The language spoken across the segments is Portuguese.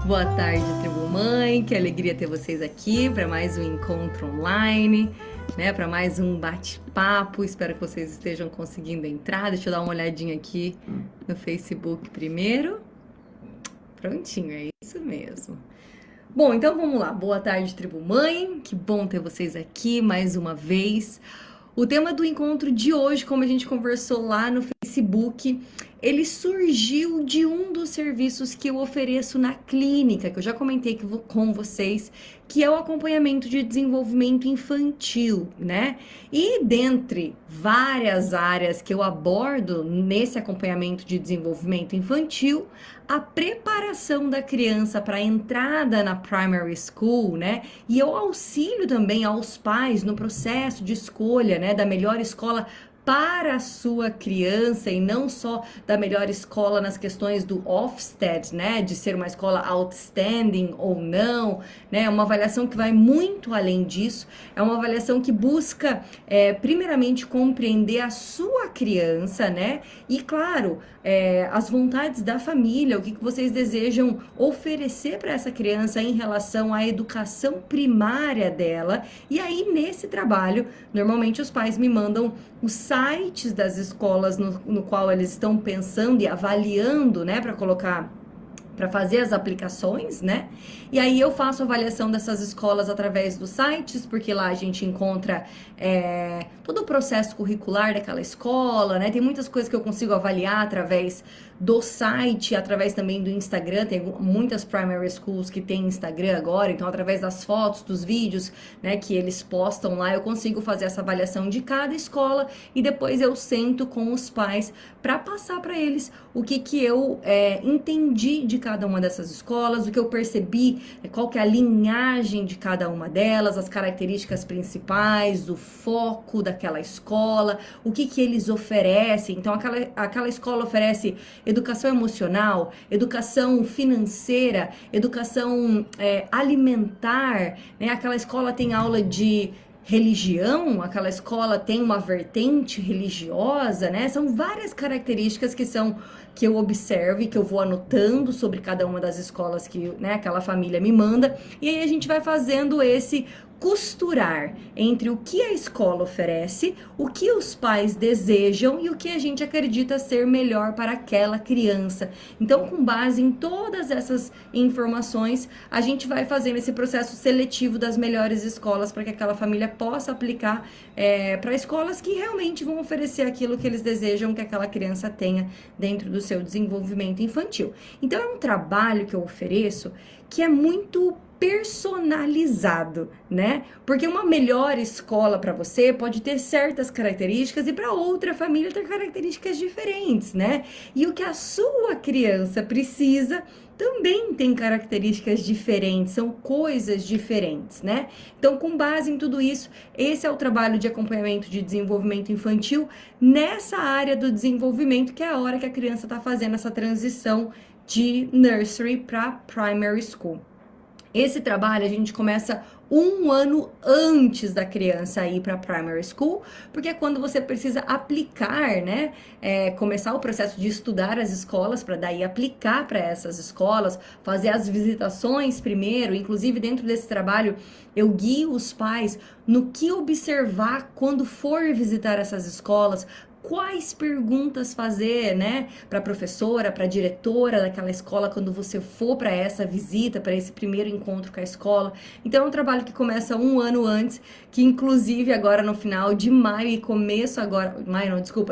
Boa tarde, Tribo Mãe, que alegria ter vocês aqui para mais um encontro online, né? Para mais um bate-papo. Espero que vocês estejam conseguindo entrar. Deixa eu dar uma olhadinha aqui no Facebook primeiro. Prontinho, é isso mesmo. Bom, então vamos lá. Boa tarde, Tribo Mãe. Que bom ter vocês aqui mais uma vez. O tema do encontro de hoje, como a gente conversou lá no Facebook, ele surgiu de um dos serviços que eu ofereço na clínica, que eu já comentei com vocês, que é o acompanhamento de desenvolvimento infantil, né? E dentre várias áreas que eu abordo nesse acompanhamento de desenvolvimento infantil, a preparação da criança para a entrada na primary school, né? E eu auxilio também aos pais no processo de escolha, né, da melhor escola para a sua criança e não só da melhor escola nas questões do Ofsted, né, de ser uma escola outstanding ou não, né, uma avaliação que vai muito além disso, é uma avaliação que busca, primeiramente, compreender a sua criança, né, e claro, as vontades da família, o que vocês desejam oferecer para essa criança em relação à educação primária dela, e aí nesse trabalho, normalmente os pais me mandam os sites das escolas no qual eles estão pensando e avaliando, né, para colocar, para fazer as aplicações, né? E aí eu faço avaliação dessas escolas através dos sites, porque lá a gente encontra todo o processo curricular daquela escola, né? Tem muitas coisas que eu consigo avaliar através do site, através também do Instagram. Tem muitas primary schools que tem Instagram agora, então através das fotos, dos vídeos, né, que eles postam lá, eu consigo fazer essa avaliação de cada escola e depois eu sento com os pais para passar para eles o que eu entendi de cada uma dessas escolas, o que eu percebi, qual que é a linhagem de cada uma delas, as características principais, o foco daquela escola, o que eles oferecem. Então aquela escola oferece educação emocional, educação financeira, educação alimentar, né? Aquela escola tem aula de religião, aquela escola tem uma vertente religiosa, né? São várias características que eu observo e que eu vou anotando sobre cada uma das escolas que, né, aquela família me manda, e aí a gente vai fazendo esse costurar entre o que a escola oferece, o que os pais desejam e o que a gente acredita ser melhor para aquela criança. Então, com base em todas essas informações, a gente vai fazendo esse processo seletivo das melhores escolas para que aquela família possa aplicar para escolas que realmente vão oferecer aquilo que eles desejam que aquela criança tenha dentro do seu desenvolvimento infantil. Então, é um trabalho que eu ofereço que é muito personalizado, né? Porque uma melhor escola para você pode ter certas características e para outra família ter características diferentes, né? E o que a sua criança precisa também tem características diferentes, são coisas diferentes, né? Então, com base em tudo isso, esse é o trabalho de acompanhamento de desenvolvimento infantil nessa área do desenvolvimento, que é a hora que a criança está fazendo essa transição de nursery para primary school. Esse trabalho a gente começa um ano antes da criança ir para primary school, porque é quando você precisa aplicar, né? Começar o processo de estudar as escolas para daí aplicar para essas escolas, fazer as visitações primeiro. Inclusive, dentro desse trabalho, eu guio os pais no que observar quando for visitar essas escolas, quais perguntas fazer, né, para a professora, para a diretora daquela escola quando você for para essa visita, para esse primeiro encontro com a escola. Então é um trabalho que começa um ano antes, que inclusive agora no final de maio e começo agora,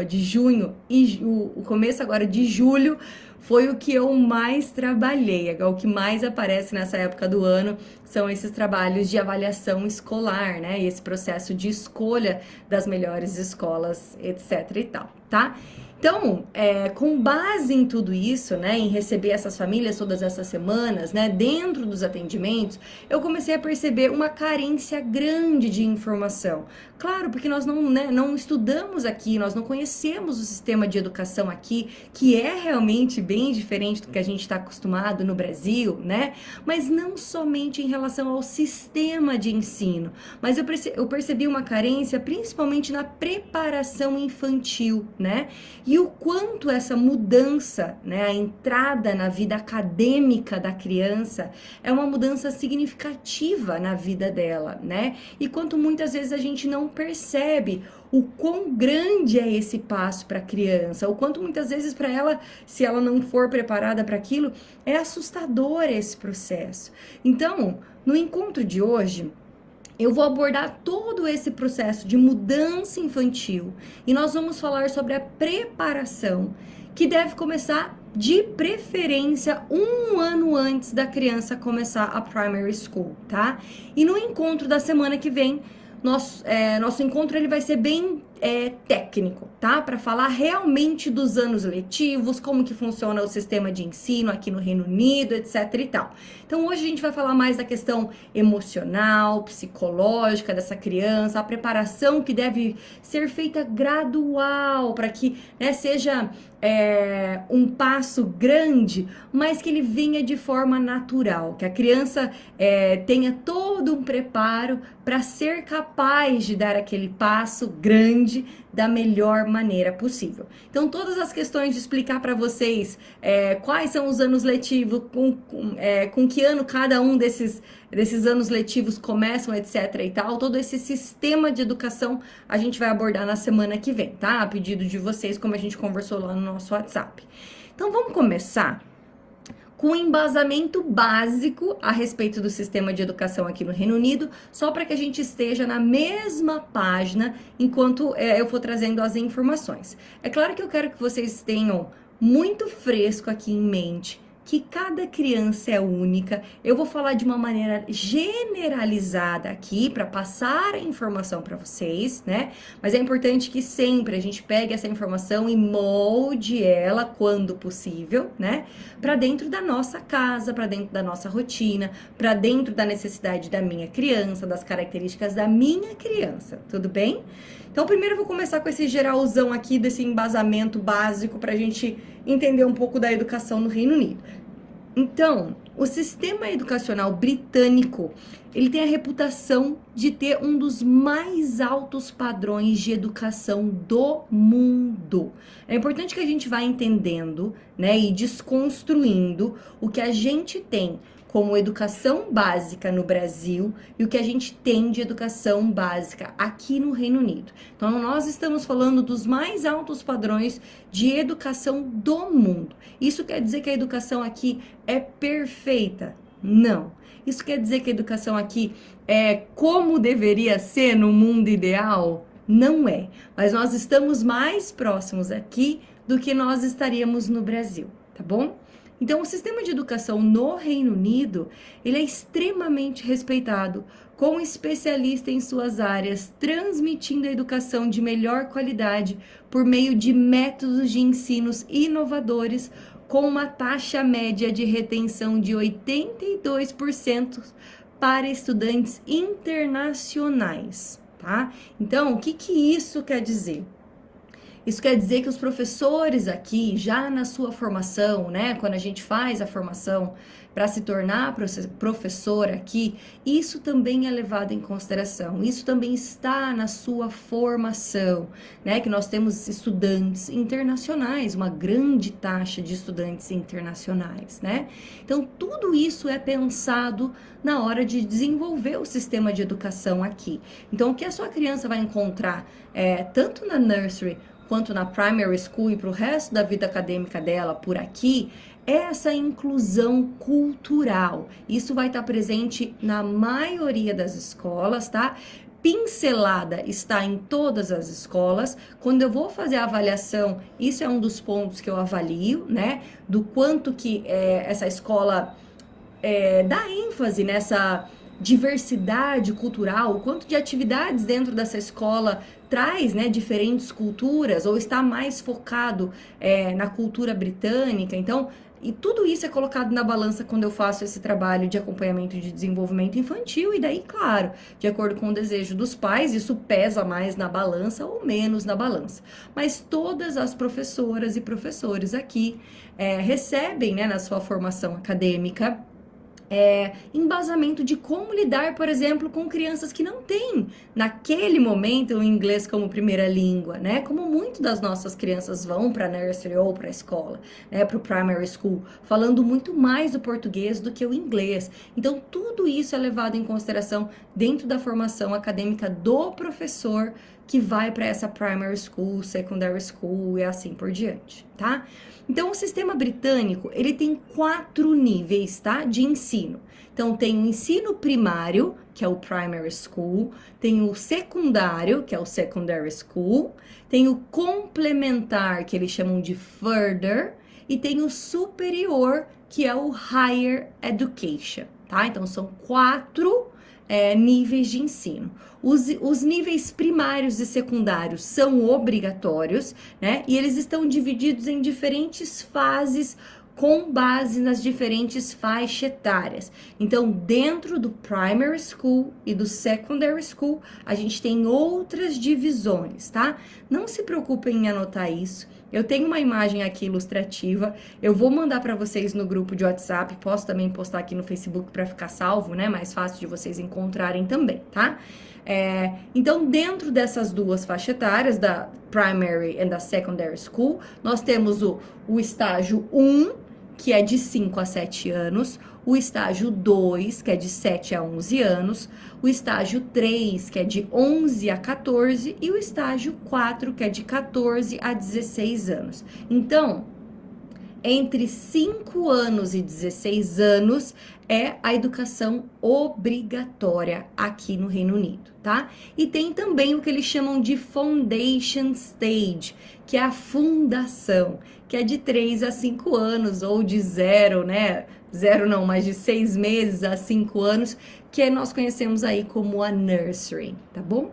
de junho e o começo agora de julho, foi o que eu mais trabalhei, o que mais aparece nessa época do ano são esses trabalhos de avaliação escolar, né? E esse processo de escolha das melhores escolas, etc e tal, tá? Então, com base em tudo isso, né, em receber essas famílias todas essas semanas, né, dentro dos atendimentos, eu comecei a perceber uma carência grande de informação. Claro, porque nós não estudamos aqui, nós não conhecemos o sistema de educação aqui, que é realmente bem diferente do que a gente está acostumado no Brasil, né? Mas não somente em relação ao sistema de ensino, mas eu percebi uma carência principalmente na preparação infantil, né? e o quanto essa mudança, né, a entrada na vida acadêmica da criança é uma mudança significativa na vida dela, né? E quanto muitas vezes a gente não percebe o quão grande é esse passo para a criança, o quanto muitas vezes para ela, se ela não for preparada para aquilo, é assustador esse processo. Então, no encontro de hoje, eu vou abordar todo esse processo de mudança infantil e nós vamos falar sobre a preparação que deve começar de preferência 1 ano antes da criança começar a primary school, tá? E no encontro da semana que vem, nosso encontro ele vai ser bem técnico, tá? Para falar realmente dos anos letivos, como que funciona o sistema de ensino aqui no Reino Unido, etc e tal. Então hoje a gente vai falar mais da questão emocional, psicológica dessa criança, a preparação que deve ser feita gradual para que, né, seja um passo grande, mas que ele venha de forma natural, que a criança tenha todo um preparo para ser capaz de dar aquele passo grande da melhor maneira possível. Então, todas as questões de explicar para vocês quais são os anos letivos, com que ano cada um desses anos letivos começam, etc e tal, todo esse sistema de educação a gente vai abordar na semana que vem, tá? A pedido de vocês, como a gente conversou lá no nosso WhatsApp. Então, vamos começar com um embasamento básico a respeito do sistema de educação aqui no Reino Unido, só para que a gente esteja na mesma página enquanto eu for trazendo as informações. É claro que eu quero que vocês tenham muito fresco aqui em mente que cada criança é única. Eu vou falar de uma maneira generalizada aqui para passar a informação para vocês, né? Mas é importante que sempre a gente pegue essa informação e molde ela quando possível, né? Para dentro da nossa casa, para dentro da nossa rotina, para dentro da necessidade da minha criança, das características da minha criança, tudo bem? Então, primeiro eu vou começar com esse geralzão aqui, desse embasamento básico para a gente entender um pouco da educação no Reino Unido. Então, o sistema educacional britânico, ele tem a reputação de ter um dos mais altos padrões de educação do mundo. É importante que a gente vá entendendo, né, e desconstruindo o que a gente tem como educação básica no Brasil e o que a gente tem de educação básica aqui no Reino Unido. Então, nós estamos falando dos mais altos padrões de educação do mundo. Isso quer dizer que a educação aqui é perfeita? Não. Isso quer dizer que a educação aqui é como deveria ser no mundo ideal? Não é. Mas nós estamos mais próximos aqui do que nós estaríamos no Brasil, tá bom? Então, o sistema de educação no Reino Unido, ele é extremamente respeitado, com especialista em suas áreas, transmitindo a educação de melhor qualidade por meio de métodos de ensinos inovadores, com uma taxa média de retenção de 82% para estudantes internacionais, tá? Então, o que isso quer dizer? Isso quer dizer que os professores aqui, já na sua formação, né, quando a gente faz a formação para se tornar professor aqui, isso também é levado em consideração, isso também está na sua formação, né, que nós temos estudantes internacionais, uma grande taxa de estudantes internacionais, né? Então, tudo isso é pensado na hora de desenvolver o sistema de educação aqui. Então, o que a sua criança vai encontrar, tanto na nursery quanto na primary school e para o resto da vida acadêmica dela por aqui, é essa inclusão cultural. Isso vai estar presente na maioria das escolas, tá? Pincelada está em todas as escolas. Quando eu vou fazer a avaliação, isso é um dos pontos que eu avalio, né? Do quanto que essa escola dá ênfase nessa diversidade cultural, o quanto de atividades dentro dessa escola traz, né, diferentes culturas, ou está mais focado na cultura britânica. Então, e tudo isso é colocado na balança quando eu faço esse trabalho de acompanhamento de desenvolvimento infantil, e daí, claro, de acordo com o desejo dos pais, isso pesa mais na balança ou menos na balança. Mas todas as professoras e professores aqui recebem, né, na sua formação acadêmica, embasamento de como lidar, por exemplo, com crianças que não têm, naquele momento, o inglês como primeira língua, né? Como muitas das nossas crianças vão para nursery ou para a escola, né? Para o primary school, falando muito mais o português do que o inglês. Então, tudo isso é levado em consideração dentro da formação acadêmica do professor que vai para essa primary school, secondary school e assim por diante, tá? Então, o sistema britânico, ele tem 4 níveis, tá, de ensino. Então, tem o ensino primário, que é o primary school, tem o secundário, que é o secondary school, tem o complementar, que eles chamam de further, e tem o superior, que é o higher education, tá? Então, são 4 níveis de ensino. Os níveis primários e secundários são obrigatórios, né? E eles estão divididos em diferentes fases com base nas diferentes faixas etárias. Então, dentro do primary school e do secondary school, a gente tem outras divisões, tá? Não se preocupem em anotar isso. Eu tenho uma imagem aqui ilustrativa, eu vou mandar para vocês no grupo de WhatsApp, posso também postar aqui no Facebook para ficar salvo, né? Mais fácil de vocês encontrarem também, tá? Então, dentro dessas 2 faixas etárias, da primary e da secondary school, nós temos o estágio 1, que é de 5 a 7 anos, o estágio 2, que é de 7 a 11 anos, o estágio 3, que é de 11 a 14, e o estágio 4, que é de 14 a 16 anos. Então, entre 5 anos e 16 anos é a educação obrigatória aqui no Reino Unido, tá? E tem também o que eles chamam de Foundation Stage, que é a fundação, que é de 3 a 5 anos, ou de 0, né? 0 não, mas de 6 meses a 5 anos, que nós conhecemos aí como a nursery, tá bom?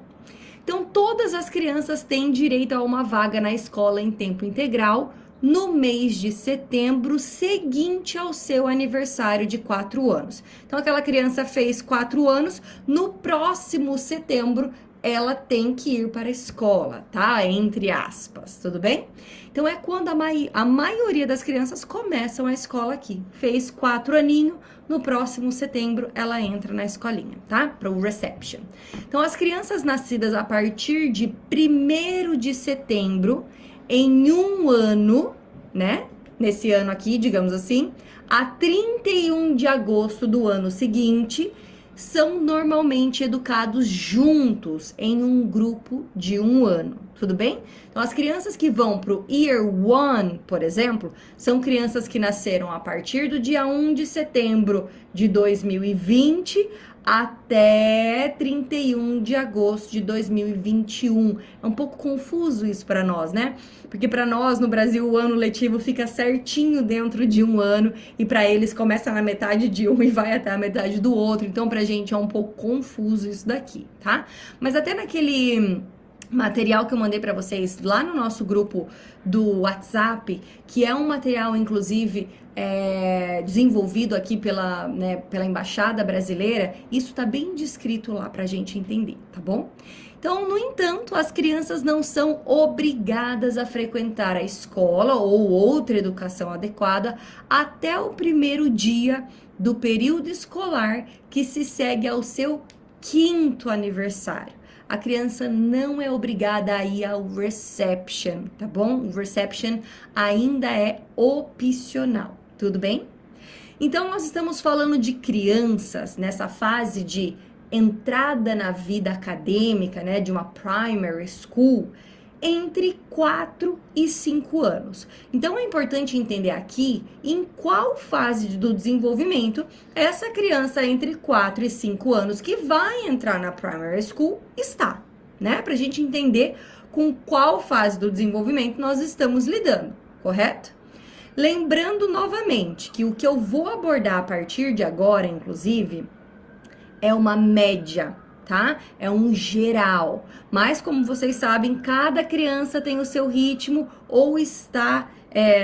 Então, todas as crianças têm direito a uma vaga na escola em tempo integral, no mês de setembro seguinte ao seu aniversário de 4 anos. Então, aquela criança fez 4 anos, no próximo setembro ela tem que ir para a escola, tá? Entre aspas, tudo bem? Então, é quando a maioria das crianças começam a escola aqui. Fez 4 aninhos, no próximo setembro ela entra na escolinha, tá? Para o reception. Então, as crianças nascidas a partir de 1º de setembro, em um ano, né? Nesse ano aqui, digamos assim, a 31 de agosto do ano seguinte, são normalmente educados juntos em um grupo de 1 ano, tudo bem? Então, as crianças que vão para o Year 1, por exemplo, são crianças que nasceram a partir do dia 1 de setembro de 2020 até 31 de agosto de 2021. É um pouco confuso isso para nós, né? Porque para nós, no Brasil, o ano letivo fica certinho dentro de 1 ano e para eles começa na metade de um e vai até a metade do outro. Então, pra gente é um pouco confuso isso daqui, tá? Mas até naquele material que eu mandei para vocês lá no nosso grupo do WhatsApp, que é um material, inclusive, desenvolvido aqui pela Embaixada Brasileira, isso tá bem descrito lá pra gente entender, tá bom? Então, no entanto, as crianças não são obrigadas a frequentar a escola ou outra educação adequada até o 1º dia do período escolar que se segue ao seu 5º aniversário. A criança não é obrigada a ir ao reception, tá bom? O reception ainda é opcional, tudo bem? Então, nós estamos falando de crianças nessa fase de entrada na vida acadêmica, né, de uma primary school, entre 4 e 5 anos. Então, é importante entender aqui em qual fase do desenvolvimento essa criança entre 4 e 5 anos que vai entrar na primary school está, né? Pra gente entender com qual fase do desenvolvimento nós estamos lidando, correto? Lembrando novamente que o que eu vou abordar a partir de agora, inclusive, é uma média, tá? É um geral. Mas, como vocês sabem, cada criança tem o seu ritmo ou está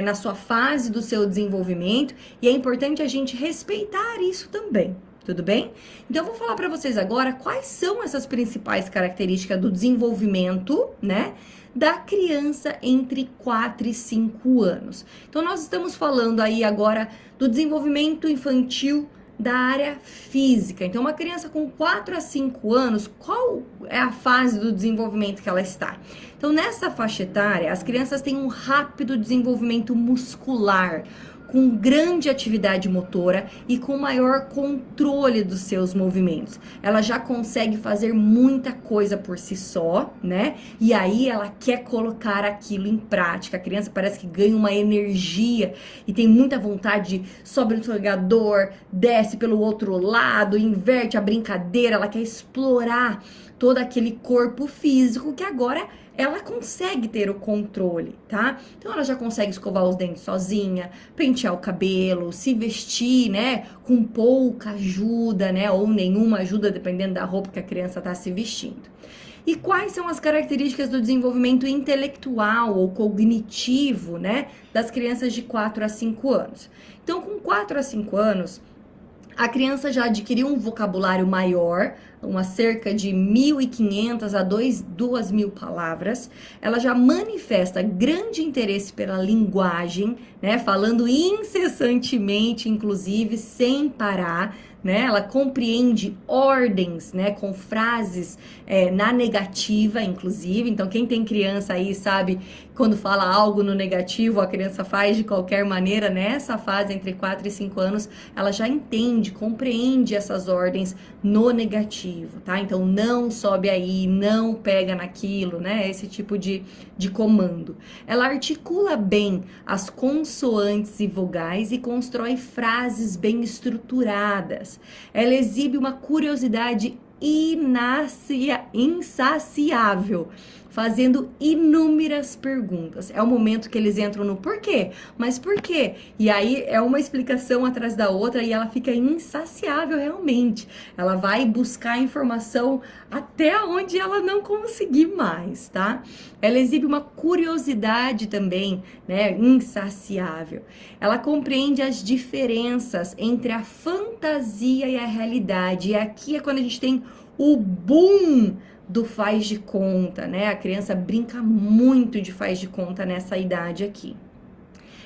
na sua fase do seu desenvolvimento e é importante a gente respeitar isso também, tudo bem? Então, eu vou falar para vocês agora quais são essas principais características do desenvolvimento, né, da criança entre 4 e 5 anos. Então, nós estamos falando aí agora do desenvolvimento infantil da área física. Então, uma criança com 4 a 5 anos, qual é a fase do desenvolvimento que ela está? Então, nessa faixa etária, as crianças têm um rápido desenvolvimento muscular, com grande atividade motora e com maior controle dos seus movimentos. Ela já consegue fazer muita coisa por si só, né? E aí ela quer colocar aquilo em prática. A criança parece que ganha uma energia e tem muita vontade de sobe no escorregador, desce pelo outro lado, inverte a brincadeira, ela quer explorar todo aquele corpo físico que agora ela consegue ter o controle, tá? Então ela já consegue escovar os dentes sozinha, pentear o cabelo, se vestir, né, com pouca ajuda, né, ou nenhuma ajuda, dependendo da roupa que a criança tá se vestindo. E quais são as características do desenvolvimento intelectual ou cognitivo, né, das crianças de 4 a 5 anos? Então, com 4 a 5 anos, a criança já adquiriu um vocabulário maior, cerca de 1.500 a 2.000 palavras. Ela já manifesta grande interesse pela linguagem, né? Falando incessantemente, inclusive, sem parar, né? Ela compreende ordens, né? Com frases na negativa, inclusive. Então, quem tem criança aí sabe, quando fala algo no negativo, a criança faz de qualquer maneira. Nessa fase, entre 4 e 5 anos, ela já entende, compreende essas ordens no negativo, tá? Então, não sobe aí, não pega naquilo, né? Esse tipo de comando. Ela articula bem as consoantes e vogais e constrói frases bem estruturadas. Ela exibe uma curiosidade insaciável, fazendo inúmeras perguntas. É o momento que eles entram no porquê, mas por quê? E aí é uma explicação atrás da outra e ela fica insaciável realmente. Ela vai buscar informação até onde ela não conseguir mais, tá? Ela exibe uma curiosidade também, né, insaciável. Ela compreende as diferenças entre a fantasia e a realidade. E aqui é quando a gente tem o boom do faz de conta, né? A criança brinca muito de faz de conta nessa idade aqui.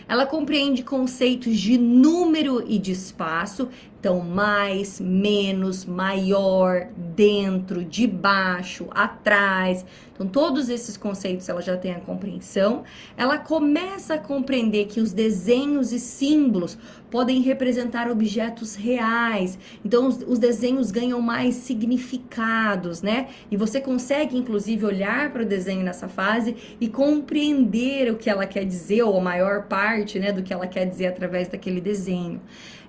Ela compreende conceitos de número e de espaço, então mais, menos, maior, dentro, debaixo, atrás. Então todos esses conceitos ela já tem a compreensão. Ela começa a compreender que os desenhos e símbolos podem representar objetos reais. Então os desenhos ganham mais significados, né? E você consegue inclusive olhar para o desenho nessa fase e compreender o que ela quer dizer, ou a maior parte, né, do que ela quer dizer através daquele desenho.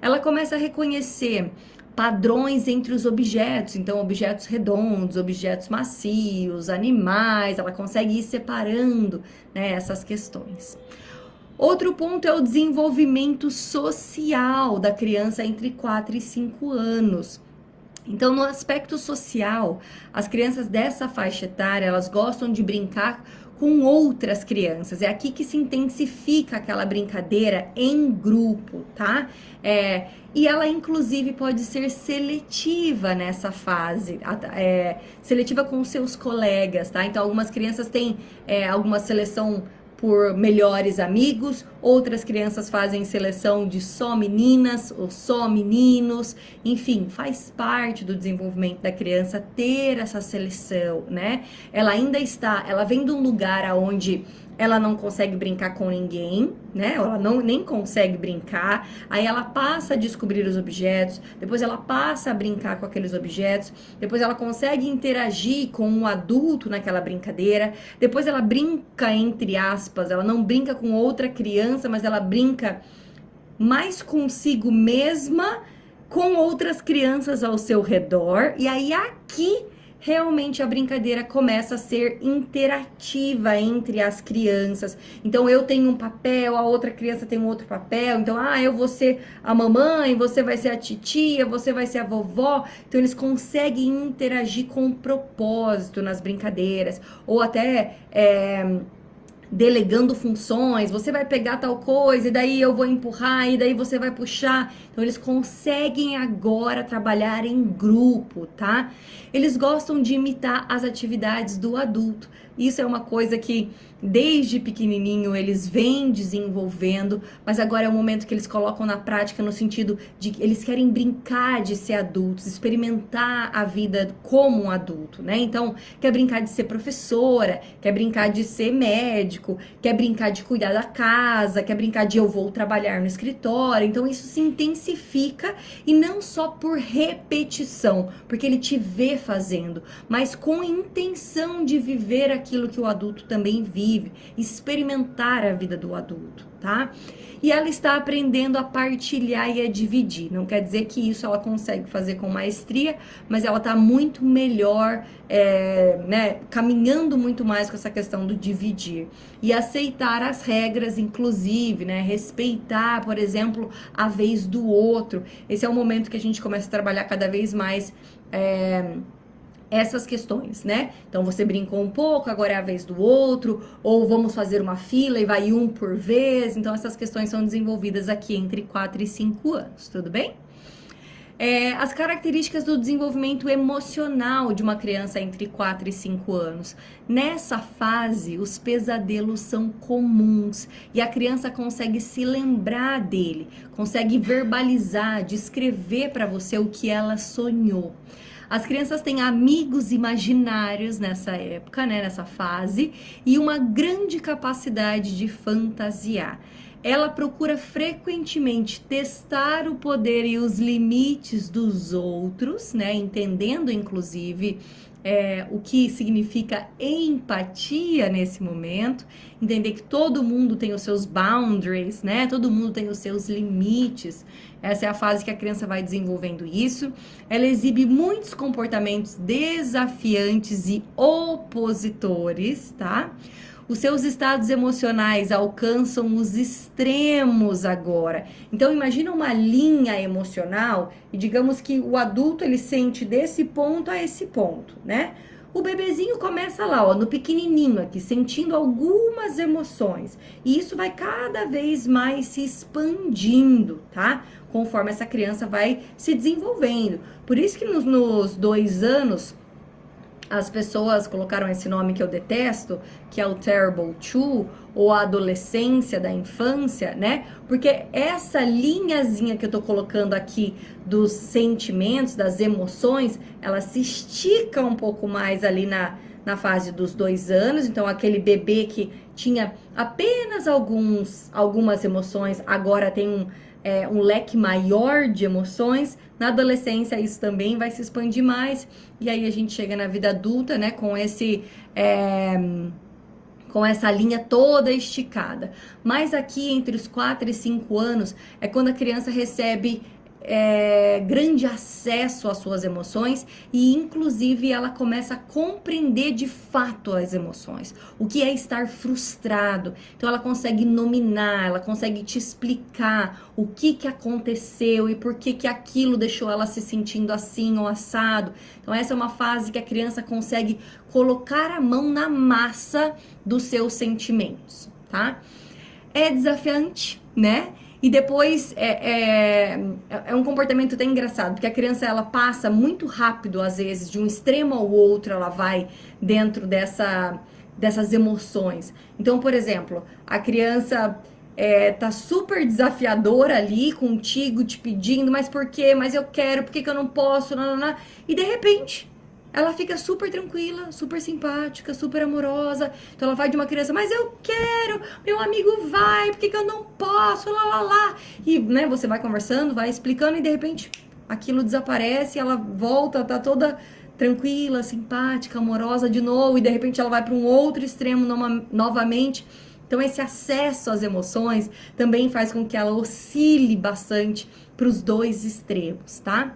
Ela começa a reconhecer padrões entre os objetos, então objetos redondos, objetos macios, animais, ela consegue ir separando, né, essas questões. Outro ponto é o desenvolvimento social da criança entre 4 e 5 anos. Então, no aspecto social, as crianças dessa faixa etária, elas gostam de brincar com outras crianças. É aqui que se intensifica aquela brincadeira em grupo, tá? E ela, inclusive, pode ser seletiva nessa fase, seletiva com seus colegas, tá? Então, algumas crianças têm alguma seleção por melhores amigos, outras crianças fazem seleção de só meninas ou só meninos, enfim, faz parte do desenvolvimento da criança ter essa seleção, né? Ela vem de um lugar onde ela não consegue brincar com ninguém, né? Ela nem consegue brincar. Aí ela passa a descobrir os objetos, depois ela passa a brincar com aqueles objetos, depois ela consegue interagir com um adulto naquela brincadeira, depois ela brinca, entre aspas, ela não brinca com outra criança, mas ela brinca mais consigo mesma, com outras crianças ao seu redor. E aí aqui realmente a brincadeira começa a ser interativa entre as crianças. Então eu tenho um papel, a outra criança tem um outro papel. Então, eu vou ser a mamãe, você vai ser a titia, você vai ser a vovó. Então eles conseguem interagir com propósito nas brincadeiras. Ou até delegando funções, você vai pegar tal coisa, e daí eu vou empurrar, e daí você vai puxar. Então eles conseguem agora trabalhar em grupo, tá? Eles gostam de imitar as atividades do adulto. Isso é uma coisa que desde pequenininho eles vêm desenvolvendo, mas agora é o momento que eles colocam na prática no sentido de que eles querem brincar de ser adultos, experimentar a vida como um adulto, né? Então, quer brincar de ser professora, quer brincar de ser médico, quer brincar de cuidar da casa, quer brincar de eu vou trabalhar no escritório. Então, isso se intensifica e não só por repetição, porque ele te vê fazendo, mas com intenção de viver aquilo que o adulto também vive, experimentar a vida do adulto, tá? E ela está aprendendo a partilhar e a dividir. Não quer dizer que isso ela consegue fazer com maestria, mas ela está muito melhor, né, caminhando muito mais com essa questão do dividir. E aceitar as regras, inclusive, né, respeitar, por exemplo, a vez do outro. Esse é o momento que a gente começa a trabalhar cada vez mais essas questões, né? Então você brincou um pouco, agora é a vez do outro, ou vamos fazer uma fila e vai um por vez. Então essas questões são desenvolvidas aqui entre 4 e 5 anos, tudo bem? As características do desenvolvimento emocional de uma criança entre 4 e 5 anos. Nessa fase, os pesadelos são comuns e a criança consegue se lembrar dele, consegue verbalizar, descrever para você o que ela sonhou. As crianças têm amigos imaginários nessa época, né, nessa fase, e uma grande capacidade de fantasiar. Ela procura frequentemente testar o poder e os limites dos outros, né, entendendo inclusive o que significa empatia nesse momento, entender que todo mundo tem os seus boundaries, né? Todo mundo tem os seus limites. Essa é a fase que a criança vai desenvolvendo isso. Ela exibe muitos comportamentos desafiantes e opositores, tá? Os seus estados emocionais alcançam os extremos agora. Então, imagina uma linha emocional e digamos que o adulto, ele sente desse ponto a esse ponto, né? O bebezinho começa lá, ó, no pequenininho aqui, sentindo algumas emoções. E isso vai cada vez mais se expandindo, tá? Conforme essa criança vai se desenvolvendo. Por isso que nos 2 anos... as pessoas colocaram esse nome que eu detesto, que é o Terrible Two, ou a adolescência da infância, né? Porque essa linhazinha que eu tô colocando aqui dos sentimentos, das emoções, ela se estica um pouco mais ali na fase dos 2 anos. Então, aquele bebê que tinha apenas algumas emoções, agora tem um leque maior de emoções. Na adolescência isso também vai se expandir mais, e aí a gente chega na vida adulta, né, com essa linha toda esticada. Mas aqui entre os 4 e 5 anos é quando a criança recebe grande acesso às suas emoções e inclusive ela começa a compreender de fato as emoções, o que é estar frustrado. Então ela consegue nominar, ela consegue te explicar o que aconteceu e por que aquilo deixou ela se sentindo assim ou assado. Então essa é uma fase que a criança consegue colocar a mão na massa dos seus sentimentos, tá? É desafiante, né? E depois é um comportamento até engraçado, porque a criança ela passa muito rápido, às vezes, de um extremo ao outro, ela vai dentro dessas emoções. Então, por exemplo, a criança tá super desafiadora ali contigo, te pedindo, mas por quê? Mas eu quero, por que que eu não posso? Não, não, não. E de repente... ela fica super tranquila, super simpática, super amorosa. Então ela vai de uma criança, mas eu quero, meu amigo vai, por que que eu não posso, lá, lá, lá. E, né, você vai conversando, vai explicando e de repente aquilo desaparece, ela volta, tá toda tranquila, simpática, amorosa de novo. E de repente ela vai para um outro extremo novamente. Então esse acesso às emoções também faz com que ela oscile bastante para os 2 extremos, tá?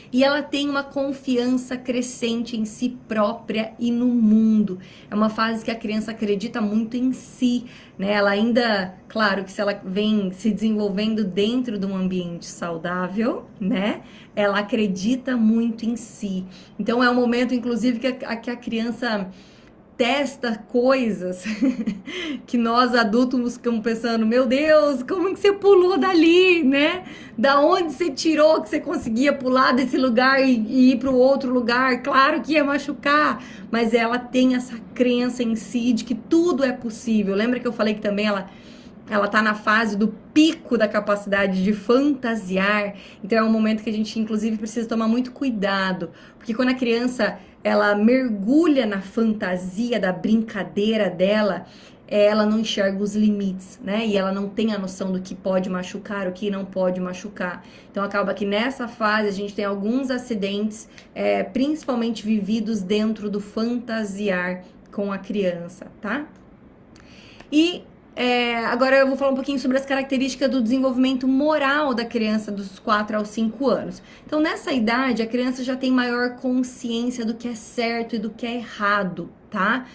E ela tem uma confiança crescente em si própria e no mundo. É uma fase que a criança acredita muito em si, né? Ela ainda, claro que se ela vem se desenvolvendo dentro de um ambiente saudável, né? Ela acredita muito em si. Então é um momento, inclusive, que a criança testa coisas que nós adultos ficamos pensando, meu Deus, como que você pulou dali, né? Da onde você tirou que você conseguia pular desse lugar e ir para o outro lugar? Claro que ia machucar, mas ela tem essa crença em si de que tudo é possível. Lembra que eu falei que também ela tá na fase do pico da capacidade de fantasiar. Então é um momento que a gente, inclusive, precisa tomar muito cuidado. Porque quando a criança, ela mergulha na fantasia da brincadeira dela, ela não enxerga os limites, né? E ela não tem a noção do que pode machucar, o que não pode machucar. Então acaba que nessa fase a gente tem alguns acidentes, principalmente vividos dentro do fantasiar com a criança, tá? E agora eu vou falar um pouquinho sobre as características do desenvolvimento moral da criança dos 4 aos 5 anos. Então, nessa idade, a criança já tem maior consciência do que é certo e do que é errado, tá?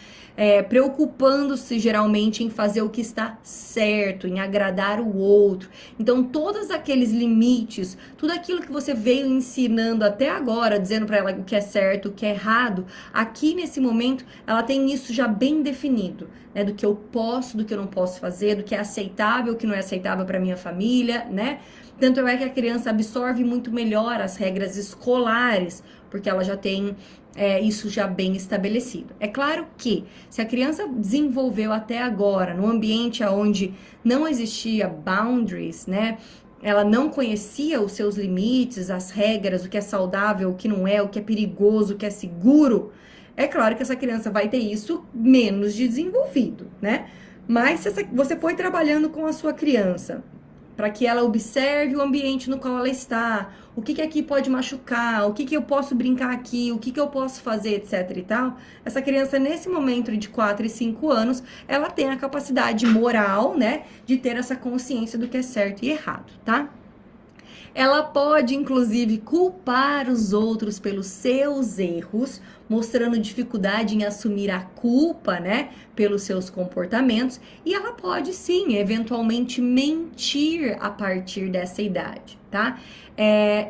Preocupando-se geralmente em fazer o que está certo, em agradar o outro. Então, todos aqueles limites, tudo aquilo que você veio ensinando até agora, dizendo para ela o que é certo, o que é errado, aqui nesse momento ela tem isso já bem definido, né? Do que eu posso, do que eu não posso fazer, do que é aceitável, o que não é aceitável para minha família, né? Tanto é que a criança absorve muito melhor as regras escolares, porque ela já tem isso já bem estabelecido. É claro que se a criança desenvolveu até agora no ambiente onde não existia boundaries, né? Ela não conhecia os seus limites, as regras, o que é saudável, o que não é, o que é perigoso, o que é seguro. É claro que essa criança vai ter isso menos desenvolvido, né? Mas se você foi trabalhando com a sua criança para que ela observe o ambiente no qual ela está, o que aqui pode machucar, o que eu posso brincar aqui, o que eu posso fazer, etc e tal, essa criança nesse momento de 4 e 5 anos, ela tem a capacidade moral, né, de ter essa consciência do que é certo e errado, tá? Ela pode, inclusive, culpar os outros pelos seus erros, mostrando dificuldade em assumir a culpa, né, pelos seus comportamentos. E ela pode, sim, eventualmente mentir a partir dessa idade, tá?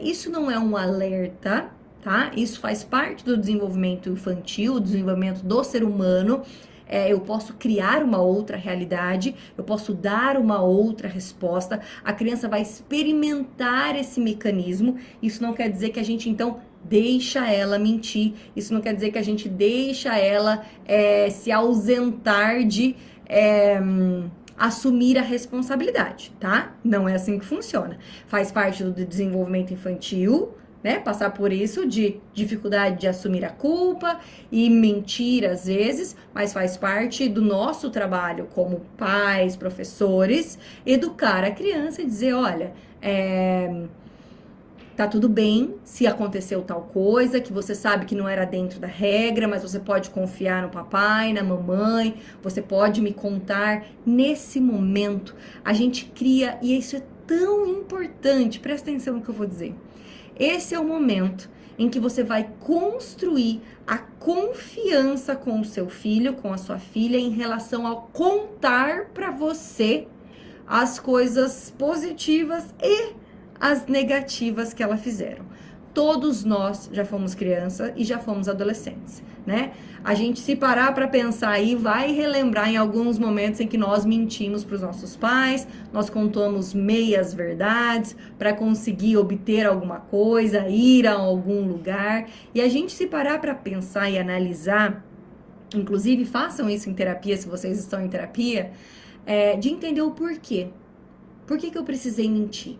Isso não é um alerta, tá? Isso faz parte do desenvolvimento infantil, do desenvolvimento do ser humano. Eu posso criar uma outra realidade, eu posso dar uma outra resposta, a criança vai experimentar esse mecanismo. Isso não quer dizer que a gente, então, deixa ela mentir, isso não quer dizer que a gente deixa ela se ausentar de assumir a responsabilidade, tá? Não é assim que funciona. Faz parte do desenvolvimento infantil, né, passar por isso de dificuldade de assumir a culpa e mentir às vezes, mas faz parte do nosso trabalho como pais, professores, educar a criança e dizer, olha, tá tudo bem se aconteceu tal coisa, que você sabe que não era dentro da regra, mas você pode confiar no papai, na mamãe, você pode me contar. Nesse momento, a gente cria, e isso é tão importante, presta atenção no que eu vou dizer. Esse é o momento em que você vai construir a confiança com o seu filho, com a sua filha, em relação ao contar para você as coisas positivas e as negativas que ela fizeram. Todos nós já fomos criança e já fomos adolescentes, né? A gente, se parar para pensar aí, vai relembrar em alguns momentos em que nós mentimos para os nossos pais, nós contamos meias verdades para conseguir obter alguma coisa, ir a algum lugar. E a gente, se parar para pensar e analisar, inclusive façam isso em terapia, se vocês estão em terapia, de entender o porquê. Por que eu precisei mentir?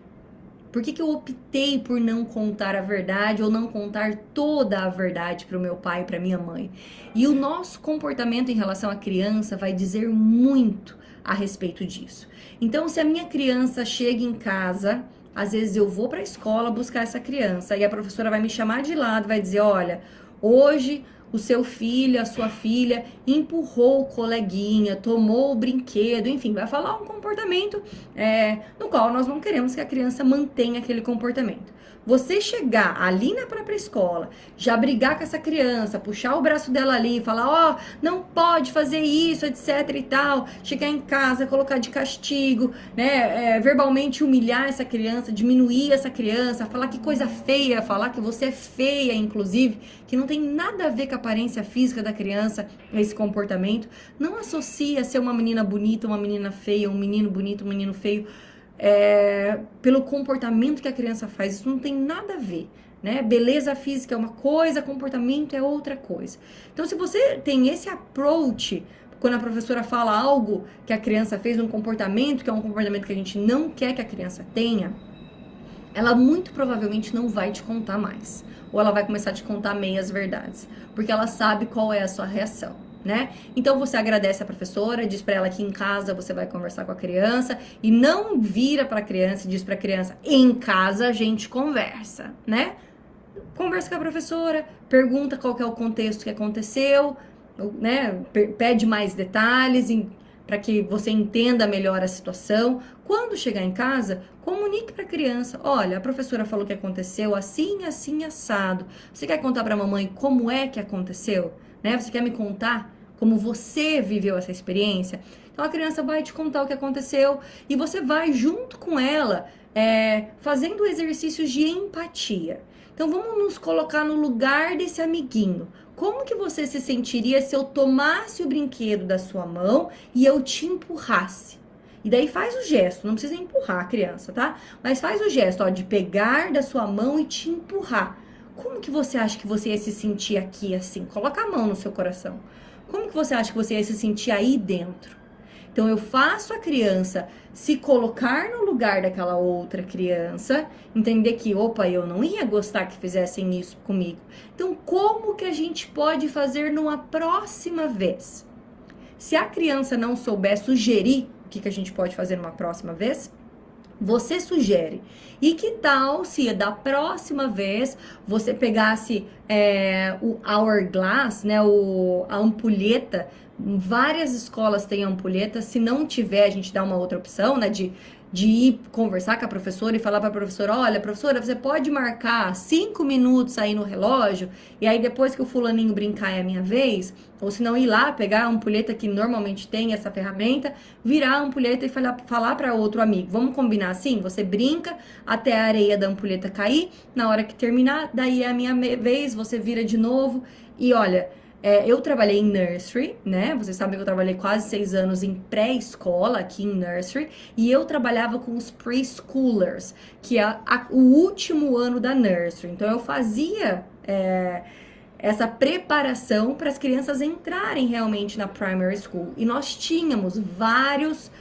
Por que eu optei por não contar a verdade ou não contar toda a verdade para o meu pai e para minha mãe? E o nosso comportamento em relação à criança vai dizer muito a respeito disso. Então, se a minha criança chega em casa, às vezes eu vou para a escola buscar essa criança e a professora vai me chamar de lado, vai dizer, olha, hoje o seu filho, a sua filha empurrou o coleguinha, tomou o brinquedo, enfim, vai falar um comportamento no qual nós não queremos que a criança mantenha aquele comportamento. Você chegar ali na própria escola, já brigar com essa criança, puxar o braço dela ali, falar, não pode fazer isso, etc e tal, chegar em casa, colocar de castigo, né, verbalmente humilhar essa criança, diminuir essa criança, falar que coisa feia, falar que você é feia, inclusive, que não tem nada a ver com a aparência física da criança a esse comportamento. Não associa ser uma menina bonita, uma menina feia, um menino bonito, um menino feio, pelo comportamento que a criança faz. Isso não tem nada a ver, né? Beleza física é uma coisa, comportamento é outra coisa. Então, se você tem esse approach, quando a professora fala algo que a criança fez, um comportamento que é um comportamento que a gente não quer que a criança tenha, ela muito provavelmente não vai te contar mais. Ou ela vai começar a te contar meias verdades, porque ela sabe qual é a sua reação, né? Então você agradece a professora, diz pra ela que em casa você vai conversar com a criança e não vira pra criança e diz pra criança, em casa a gente conversa, né? Conversa com a professora, pergunta qual que é o contexto que aconteceu, né? Pede mais detalhes para que você entenda melhor a situação. Quando chegar em casa, comunique para a criança, olha, a professora falou que aconteceu assim, assim, assado. Você quer contar para a mamãe como é que aconteceu? Né? Você quer me contar como você viveu essa experiência? Então a criança vai te contar o que aconteceu e você vai junto com ela fazendo exercícios de empatia. Então vamos nos colocar no lugar desse amiguinho. Como que você se sentiria se eu tomasse o brinquedo da sua mão e eu te empurrasse? E daí faz o gesto, não precisa empurrar a criança, tá? Mas faz o gesto, ó, de pegar da sua mão e te empurrar. Como que você acha que você ia se sentir aqui assim? Coloca a mão no seu coração. Como que você acha que você ia se sentir aí dentro? Então eu faço a criança se colocar no lugar daquela outra criança, entender que, opa, eu não ia gostar que fizessem isso comigo. Então como que a gente pode fazer numa próxima vez? Se a criança não souber sugerir o que a gente pode fazer numa próxima vez, você sugere. E que tal se da próxima vez você pegasse o hourglass, né, a ampulheta. Várias escolas têm ampulheta. Se não tiver, a gente dá uma outra opção, né, de ir conversar com a professora e falar para a professora, olha, professora, você pode marcar 5 minutos aí no relógio, e aí depois que o fulaninho brincar é a minha vez, ou se não ir lá pegar a ampulheta que normalmente tem essa ferramenta, virar a ampulheta e falar para outro amigo, vamos combinar assim? Você brinca até a areia da ampulheta cair, na hora que terminar, daí é a minha vez, você vira de novo, e olha... eu trabalhei em nursery, né? Vocês sabem que eu trabalhei quase 6 anos em pré-escola aqui em nursery. E eu trabalhava com os preschoolers, que é o último ano da nursery. Então, eu fazia essa preparação para as crianças entrarem realmente na primary school. E nós tínhamos vários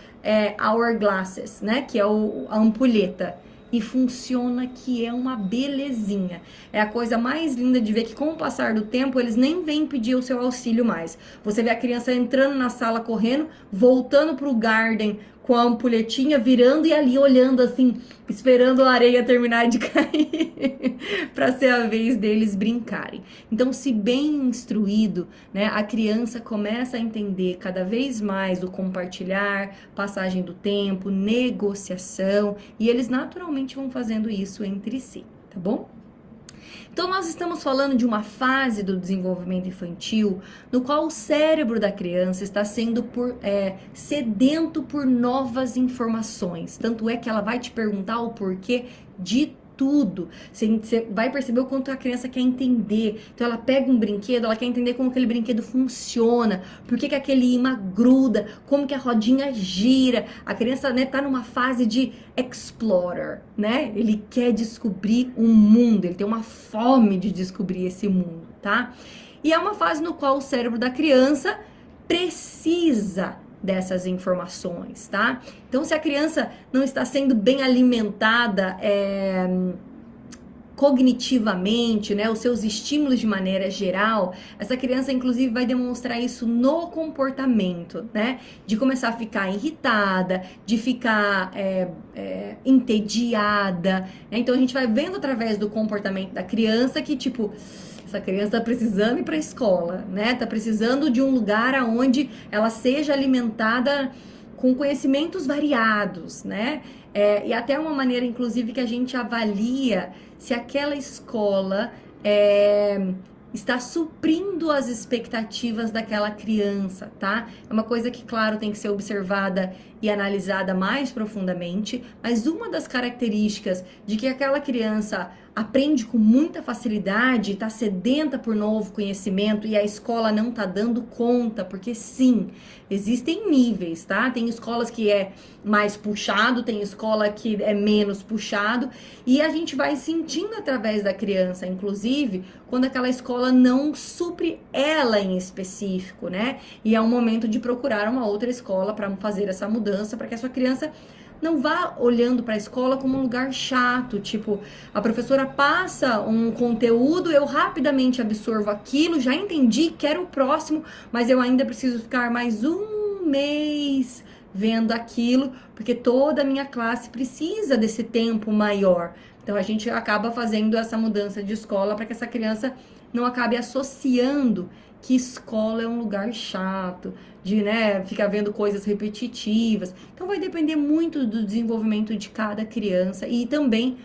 hourglasses, né? Que é a ampulheta. E funciona que é uma belezinha. É a coisa mais linda de ver que com o passar do tempo eles nem vêm pedir o seu auxílio mais. Você vê a criança entrando na sala correndo, voltando pro garden com a ampulhetinha, virando e ali olhando assim, esperando a areia terminar de cair para ser a vez deles brincarem. Então, se bem instruído, né, a criança começa a entender cada vez mais o compartilhar, passagem do tempo, negociação, e eles naturalmente vão fazendo isso entre si, tá bom? Então, nós estamos falando de uma fase do desenvolvimento infantil no qual o cérebro da criança está sendo sedento por novas informações. Tanto é que ela vai te perguntar o porquê de tudo. Você vai perceber o quanto a criança quer entender. Então ela pega um brinquedo, ela quer entender como aquele brinquedo funciona, por que aquele imã gruda, como que a rodinha gira. A criança, né, tá numa fase de explorer, né? Ele quer descobrir um mundo, ele tem uma fome de descobrir esse mundo, tá? E é uma fase no qual o cérebro da criança precisa dessas informações, tá? Então, se a criança não está sendo bem alimentada cognitivamente, né, os seus estímulos de maneira geral, essa criança, inclusive, vai demonstrar isso no comportamento, né? De começar a ficar irritada, de ficar entediada, né? Então, a gente vai vendo através do comportamento da criança que, tipo... essa criança está precisando ir para a escola, né? Está precisando de um lugar onde ela seja alimentada com conhecimentos variados, né? E até uma maneira, inclusive, que a gente avalia se aquela escola está suprindo as expectativas daquela criança, tá? É uma coisa que, claro, tem que ser observada e analisada mais profundamente, mas uma das características de que aquela criança aprende com muita facilidade, está sedenta por novo conhecimento e a escola não está dando conta, porque sim, existem níveis, tá? Tem escolas que é mais puxado, tem escola que é menos puxado, e a gente vai sentindo através da criança, inclusive, quando aquela escola não supre ela em específico, né? E é um momento de procurar uma outra escola para fazer essa mudança, para que a sua criança não vá olhando para a escola como um lugar chato, tipo, a professora passa um conteúdo, eu rapidamente absorvo aquilo, já entendi, quero o próximo, mas eu ainda preciso ficar mais um mês vendo aquilo, porque toda a minha classe precisa desse tempo maior. Então a gente acaba fazendo essa mudança de escola para que essa criança não acabe associando que escola é um lugar chato, de, né, ficar vendo coisas repetitivas. Então vai depender muito do desenvolvimento de cada criança e também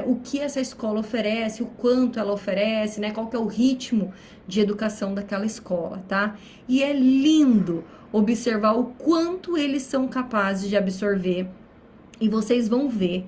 o que essa escola oferece, o quanto ela oferece, né, qual que é o ritmo de educação daquela escola, tá? E é lindo observar o quanto eles são capazes de absorver e vocês vão ver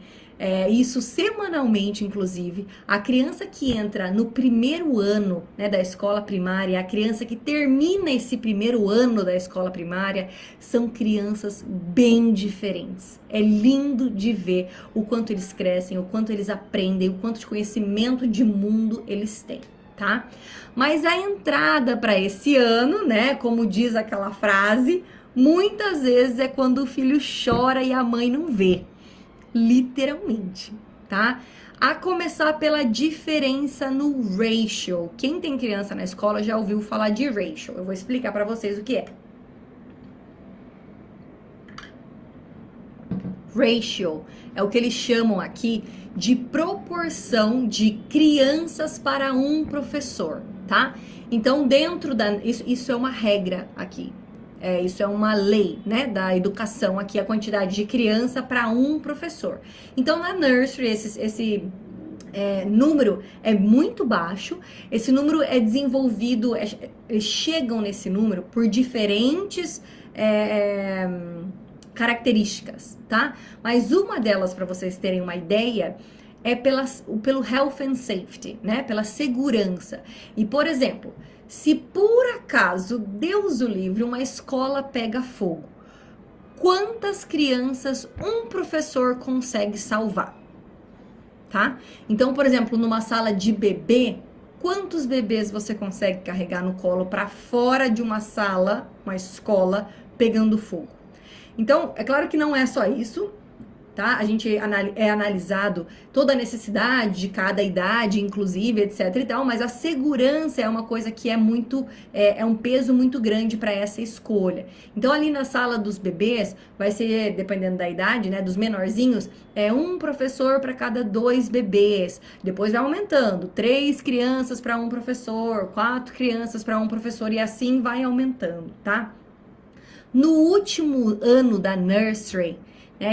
isso semanalmente, inclusive. A criança que entra no primeiro ano, né, da escola primária, a criança que termina esse primeiro ano da escola primária, são crianças bem diferentes. É lindo de ver o quanto eles crescem, o quanto eles aprendem, o quanto de conhecimento de mundo eles têm, tá? Mas a entrada para esse ano, né, como diz aquela frase, muitas vezes é quando o filho chora e a mãe não vê. Literalmente, tá? A começar pela diferença no ratio. Quem tem criança na escola já ouviu falar de ratio. Eu vou explicar para vocês o que é. Ratio é o que eles chamam aqui de proporção de crianças para um professor, tá? Então, dentro da... Isso é uma regra aqui. Isso é uma lei, né, da educação aqui, a quantidade de criança para um professor. Então, na nursery, esse número é muito baixo. Esse número é desenvolvido, eles chegam nesse número por diferentes características, tá? Mas uma delas, para vocês terem uma ideia, é pelo health and safety, né, pela segurança. E, por exemplo, se por acaso, Deus o livre, uma escola pega fogo, quantas crianças um professor consegue salvar? Tá? Então, por exemplo, numa sala de bebê, quantos bebês você consegue carregar no colo para fora de uma sala, uma escola, pegando fogo? Então, é claro que não é só isso, tá? A gente é analisado toda a necessidade de cada idade, inclusive, etc e tal, mas a segurança é uma coisa que é muito, é um peso muito grande para essa escolha. Então, ali na sala dos bebês, vai ser, dependendo da idade, né, dos menorzinhos, um professor para cada 2 bebês. Depois vai aumentando, 3 crianças para um professor, 4 crianças para um professor, e assim vai aumentando, tá? No último ano da nursery,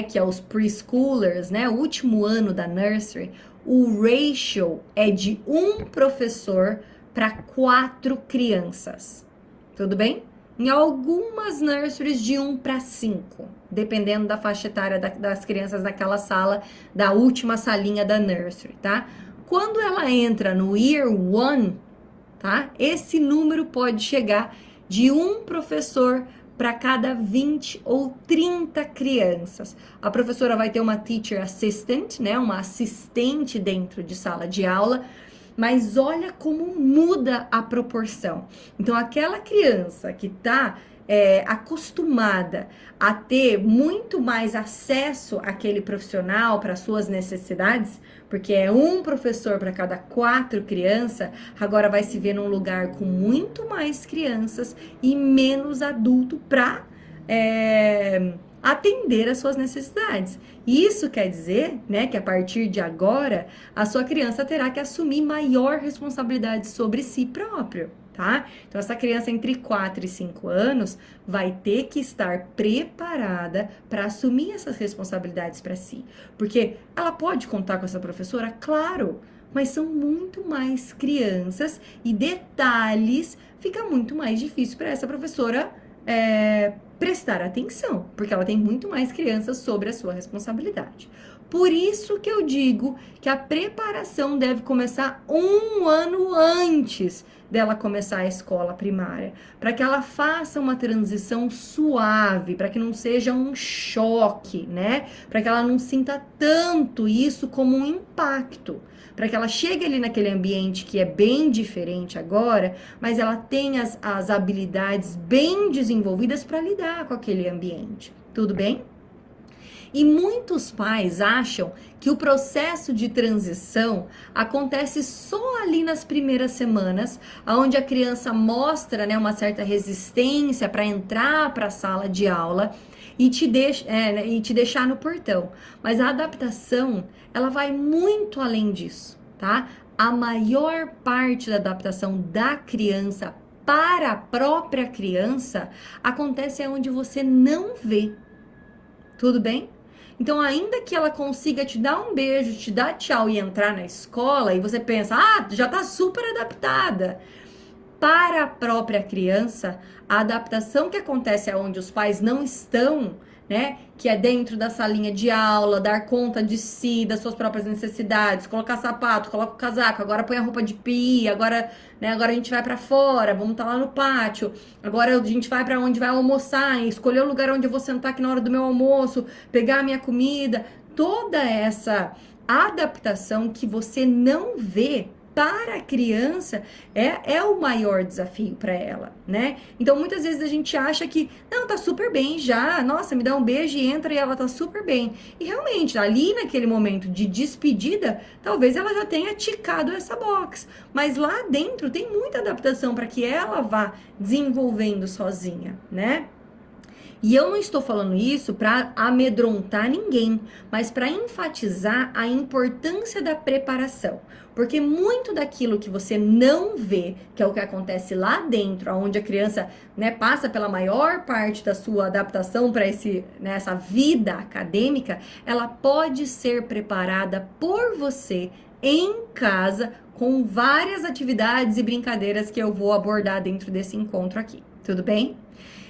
que é os preschoolers, né, o último ano da nursery, o ratio é de 1 professor para 4 crianças. Tudo bem? Em algumas nurseries de 1 para 5, dependendo da faixa etária das crianças daquela sala, da última salinha da nursery, tá? Quando ela entra no year 1, tá? Esse número pode chegar de 1 professor para cada 20 ou 30 crianças. A professora vai ter uma teacher assistant, né, uma assistente dentro de sala de aula, mas olha como muda a proporção. Então, aquela criança que está acostumada a ter muito mais acesso àquele profissional para suas necessidades, porque é 1 professor para cada 4 crianças, agora vai se ver num lugar com muito mais crianças e menos adulto para atender às suas necessidades. Isso quer dizer, né, que a partir de agora, a sua criança terá que assumir maior responsabilidade sobre si próprio. Tá? Então, essa criança entre 4 e 5 anos vai ter que estar preparada para assumir essas responsabilidades para si. Porque ela pode contar com essa professora? Claro, mas são muito mais crianças e detalhes, fica muito mais difícil para essa professora prestar atenção, porque ela tem muito mais crianças sobre a sua responsabilidade. Por isso que eu digo que a preparação deve começar 1 ano antes dela começar a escola primária, para que ela faça uma transição suave, para que não seja um choque, né? Para que ela não sinta tanto isso como um impacto, para que ela chegue ali naquele ambiente que é bem diferente agora, mas ela tenha as habilidades bem desenvolvidas para lidar com aquele ambiente. Tudo bem? E muitos pais acham que o processo de transição acontece só ali nas primeiras semanas, onde a criança mostra, né, uma certa resistência para entrar para a sala de aula e te deixar no portão. Mas a adaptação, ela vai muito além disso, tá? A maior parte da adaptação da criança para a própria criança acontece onde você não vê. Tudo bem? Então, ainda que ela consiga te dar um beijo, te dar tchau e entrar na escola, e você pensa, já tá super adaptada. Para a própria criança, a adaptação que acontece onde os pais não estão, né? Que é dentro da salinha de aula, dar conta de si, das suas próprias necessidades, colocar sapato, coloca o casaco, agora põe a roupa de PI, agora a gente vai pra fora, vamos estar lá no pátio, agora a gente vai pra onde vai almoçar, escolher o lugar onde eu vou sentar aqui na hora do meu almoço, pegar a minha comida, toda essa adaptação que você não vê para a criança é o maior desafio para ela, né? Então, muitas vezes a gente acha que, não, tá super bem já, nossa, me dá um beijo e entra e ela tá super bem. E realmente, ali naquele momento de despedida, talvez ela já tenha ticado essa box. Mas lá dentro tem muita adaptação para que ela vá desenvolvendo sozinha, né? E eu não estou falando isso para amedrontar ninguém, mas para enfatizar a importância da preparação. Porque muito daquilo que você não vê, que é o que acontece lá dentro, onde a criança, né, passa pela maior parte da sua adaptação para essa vida acadêmica, ela pode ser preparada por você em casa com várias atividades e brincadeiras que eu vou abordar dentro desse encontro aqui. Tudo bem?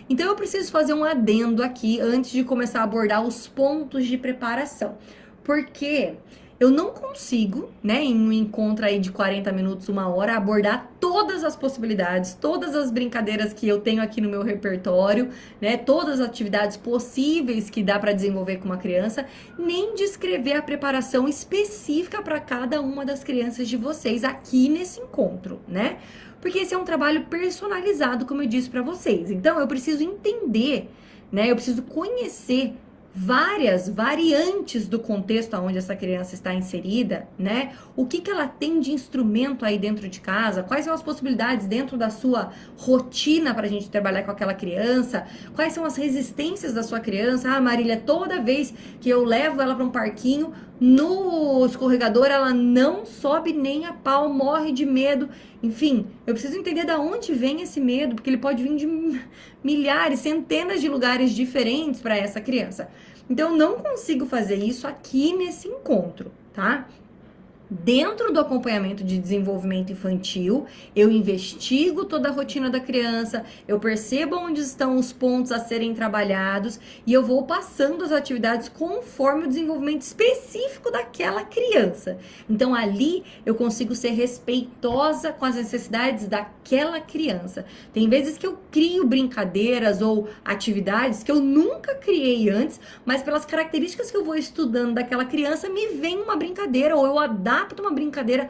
Então, eu preciso fazer um adendo aqui antes de começar a abordar os pontos de preparação. Porque eu não consigo, né, em um encontro aí de 40 minutos, 1 hora, abordar todas as possibilidades, todas as brincadeiras que eu tenho aqui no meu repertório, né, todas as atividades possíveis que dá para desenvolver com uma criança, nem descrever a preparação específica para cada uma das crianças de vocês aqui nesse encontro, né? Porque esse é um trabalho personalizado, como eu disse para vocês. Então, eu preciso entender, né? Eu preciso conhecer várias variantes do contexto onde essa criança está inserida, né? O que ela tem de instrumento aí dentro de casa, quais são as possibilidades dentro da sua rotina para a gente trabalhar com aquela criança, quais são as resistências da sua criança. Marília, toda vez que eu levo ela para um parquinho, no escorregador ela não sobe nem a pau, morre de medo. Enfim, eu preciso entender de onde vem esse medo, porque ele pode vir de milhares, centenas de lugares diferentes para essa criança. Então, eu não consigo fazer isso aqui nesse encontro, tá? Dentro do acompanhamento de desenvolvimento infantil, eu investigo toda a rotina da criança, eu percebo onde estão os pontos a serem trabalhados e eu vou passando as atividades conforme o desenvolvimento específico daquela criança. Então, ali eu consigo ser respeitosa com as necessidades daquela criança. Tem vezes que eu crio brincadeiras ou atividades que eu nunca criei antes, mas pelas características que eu vou estudando daquela criança, me vem uma brincadeira ou eu adapto uma brincadeira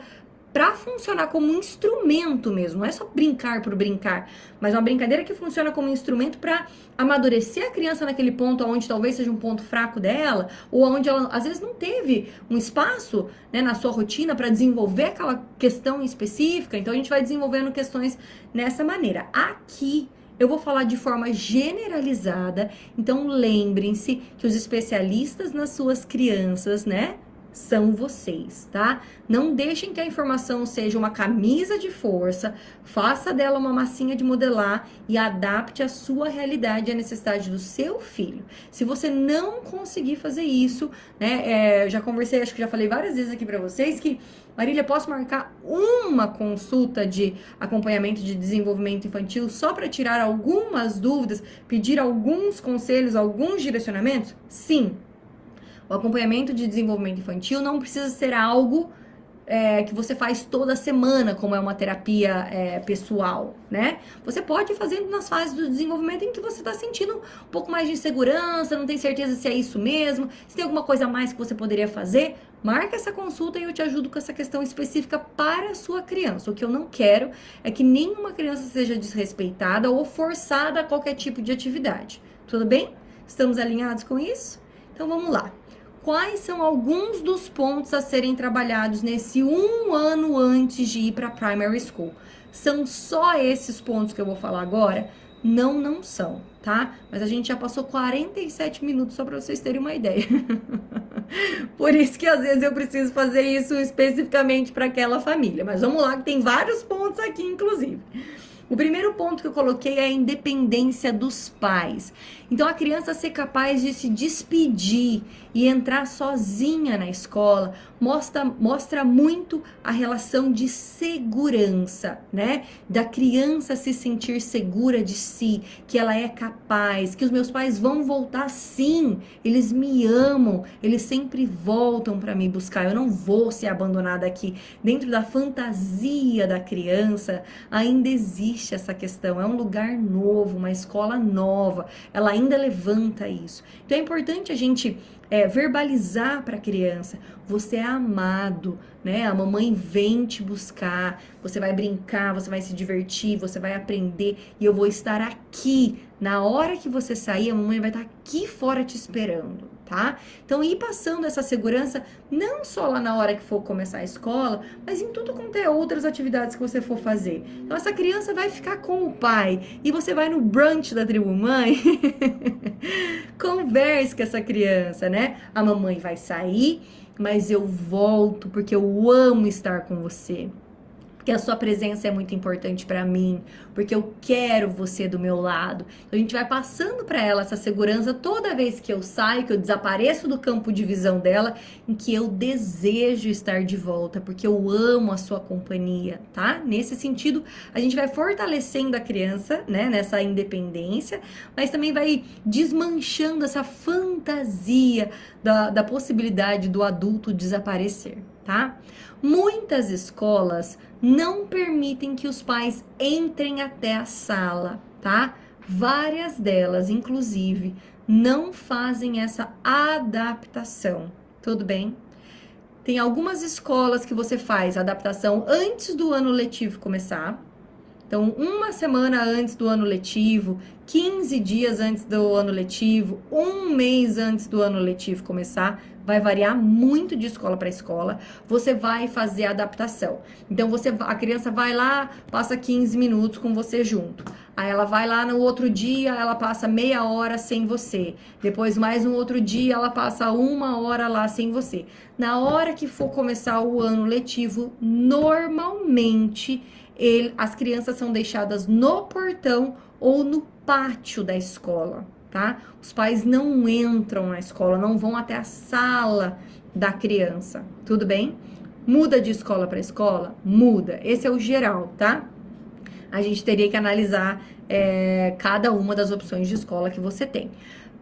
para funcionar como um instrumento mesmo, não é só brincar por brincar, mas uma brincadeira que funciona como instrumento para amadurecer a criança naquele ponto onde talvez seja um ponto fraco dela, ou onde ela às vezes não teve um espaço, né, na sua rotina para desenvolver aquela questão específica. Então a gente vai desenvolvendo questões nessa maneira. Aqui eu vou falar de forma generalizada, então lembrem-se que os especialistas nas suas crianças, né, são vocês, tá? Não deixem que a informação seja uma camisa de força, faça dela uma massinha de modelar e adapte a sua realidade e a necessidade do seu filho. Se você não conseguir fazer isso, né, já conversei, acho que já falei várias vezes aqui pra vocês que, Marília, posso marcar uma consulta de acompanhamento de desenvolvimento infantil só para tirar algumas dúvidas, pedir alguns conselhos, alguns direcionamentos? Sim. O acompanhamento de desenvolvimento infantil não precisa ser algo que você faz toda semana, como é uma terapia pessoal, né? Você pode ir fazendo nas fases do desenvolvimento em que você está sentindo um pouco mais de insegurança, não tem certeza se é isso mesmo, se tem alguma coisa a mais que você poderia fazer, marca essa consulta e eu te ajudo com essa questão específica para a sua criança. O que eu não quero é que nenhuma criança seja desrespeitada ou forçada a qualquer tipo de atividade. Tudo bem? Estamos alinhados com isso? Então vamos lá. Quais são alguns dos pontos a serem trabalhados nesse 1 ano antes de ir para a primary school? São só esses pontos que eu vou falar agora? Não, não são, tá? Mas a gente já passou 47 minutos só para vocês terem uma ideia. Por isso que às vezes eu preciso fazer isso especificamente para aquela família. Mas vamos lá, que tem vários pontos aqui, inclusive. O primeiro ponto que eu coloquei é a independência dos pais. Então, a criança ser capaz de se despedir e entrar sozinha na escola mostra muito a relação de segurança, né? Da criança se sentir segura de si, que ela é capaz, que os meus pais vão voltar sim, eles me amam, eles sempre voltam para me buscar, eu não vou ser abandonada aqui. Dentro da fantasia da criança, ainda existe essa questão, é um lugar novo, uma escola nova, ela ainda levanta isso. Então é importante a gente verbalizar para a criança, você é amado, né? A mamãe vem te buscar, você vai brincar, você vai se divertir, você vai aprender e eu vou estar aqui. Na hora que você sair, a mamãe vai estar aqui fora te esperando, tá? Então, ir passando essa segurança, não só lá na hora que for começar a escola, mas em tudo quanto é outras atividades que você for fazer. Então, essa criança vai ficar com o pai e você vai no brunch da Tribu Mãe, converse com essa criança, né? A mamãe vai sair, mas eu volto porque eu amo estar com você. Porque a sua presença é muito importante para mim, porque eu quero você do meu lado. Então, a gente vai passando para ela essa segurança toda vez que eu saio, que eu desapareço do campo de visão dela, em que eu desejo estar de volta, porque eu amo a sua companhia, tá? Nesse sentido, a gente vai fortalecendo a criança, né, nessa independência, mas também vai desmanchando essa fantasia da possibilidade do adulto desaparecer, tá? Muitas escolas não permitem que os pais entrem até a sala, tá? Várias delas, inclusive, não fazem essa adaptação, tudo bem? Tem algumas escolas que você faz adaptação antes do ano letivo começar. Então, uma semana antes do ano letivo, 15 dias antes do ano letivo, um mês antes do ano letivo começar, vai variar muito de escola para escola, você vai fazer a adaptação. Então, a criança vai lá, passa 15 minutos com você junto. Aí ela vai lá no outro dia, ela passa meia hora sem você. Depois, mais um outro dia, ela passa 1 hora lá sem você. Na hora que for começar o ano letivo, normalmente as crianças são deixadas no portão ou no pátio da escola, tá? Os pais não entram na escola, não vão até a sala da criança, tudo bem? Muda de escola para escola? Muda. Esse é o geral, tá? A gente teria que analisar cada uma das opções de escola que você tem.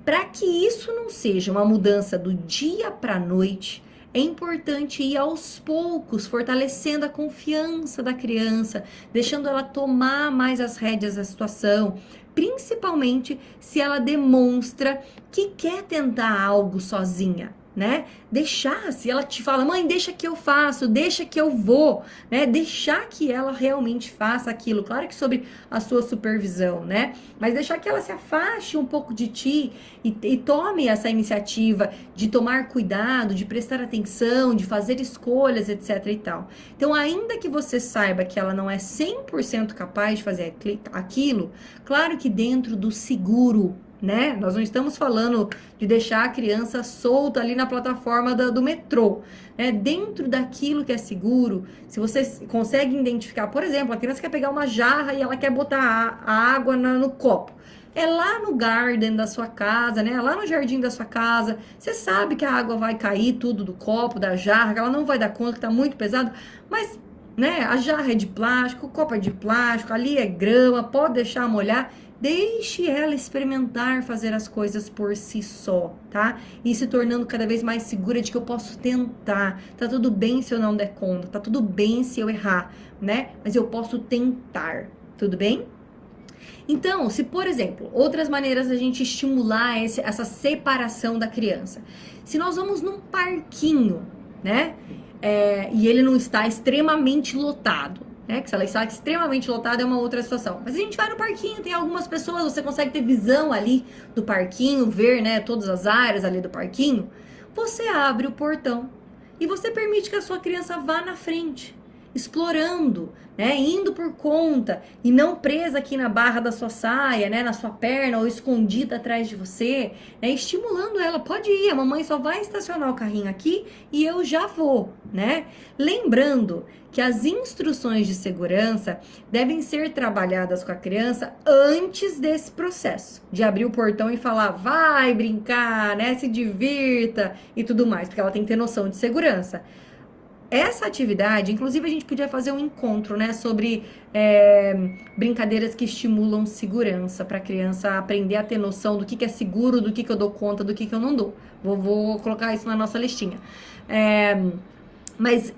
Para que isso não seja uma mudança do dia para a noite, é importante ir aos poucos, fortalecendo a confiança da criança, deixando ela tomar mais as rédeas da situação, principalmente se ela demonstra que quer tentar algo sozinha, né? Deixar, se ela te fala, mãe, deixa que eu faço, deixa que eu vou, né? Deixar que ela realmente faça aquilo, claro que sob a sua supervisão, né? Mas deixar que ela se afaste um pouco de ti e tome essa iniciativa de tomar cuidado, de prestar atenção, de fazer escolhas, etc e tal. Então, ainda que você saiba que ela não é 100% capaz de fazer aquilo, claro que dentro do seguro, né? Nós não estamos falando de deixar a criança solta ali na plataforma do metrô, né? Dentro daquilo que é seguro, se você consegue identificar, por exemplo, a criança quer pegar uma jarra e ela quer botar a água no copo. É lá no garden da sua casa, né? É lá no jardim da sua casa. Você sabe que a água vai cair tudo do copo, da jarra, que ela não vai dar conta, que tá muito pesado, mas, né? A jarra é de plástico, o copo é de plástico, ali é grama, pode deixar molhar. Deixe ela experimentar fazer as coisas por si só, tá? E se tornando cada vez mais segura de que eu posso tentar. Tá tudo bem se eu não der conta, tá tudo bem se eu errar, né? Mas eu posso tentar, tudo bem? Então, se por exemplo, outras maneiras da gente estimular essa separação da criança. Se nós vamos num parquinho, né? E ele não está extremamente lotado, né? Que se ela está extremamente lotada é uma outra situação. Mas a gente vai no parquinho, tem algumas pessoas, você consegue ter visão ali do parquinho, ver, né, todas as áreas ali do parquinho. Você abre o portão e você permite que a sua criança vá na frente, explorando, né, indo por conta e não presa aqui na barra da sua saia, né, na sua perna ou escondida atrás de você, né, estimulando ela, pode ir, a mamãe só vai estacionar o carrinho aqui e eu já vou, né? Lembrando que as instruções de segurança devem ser trabalhadas com a criança antes desse processo, de abrir o portão e falar, vai brincar, né, se divirta e tudo mais, porque ela tem que ter noção de segurança. Essa atividade, inclusive a gente podia fazer um encontro, né, sobre brincadeiras que estimulam segurança para a criança aprender a ter noção do que é seguro, do que eu dou conta, do que eu não dou. Vou colocar isso na nossa listinha. Mas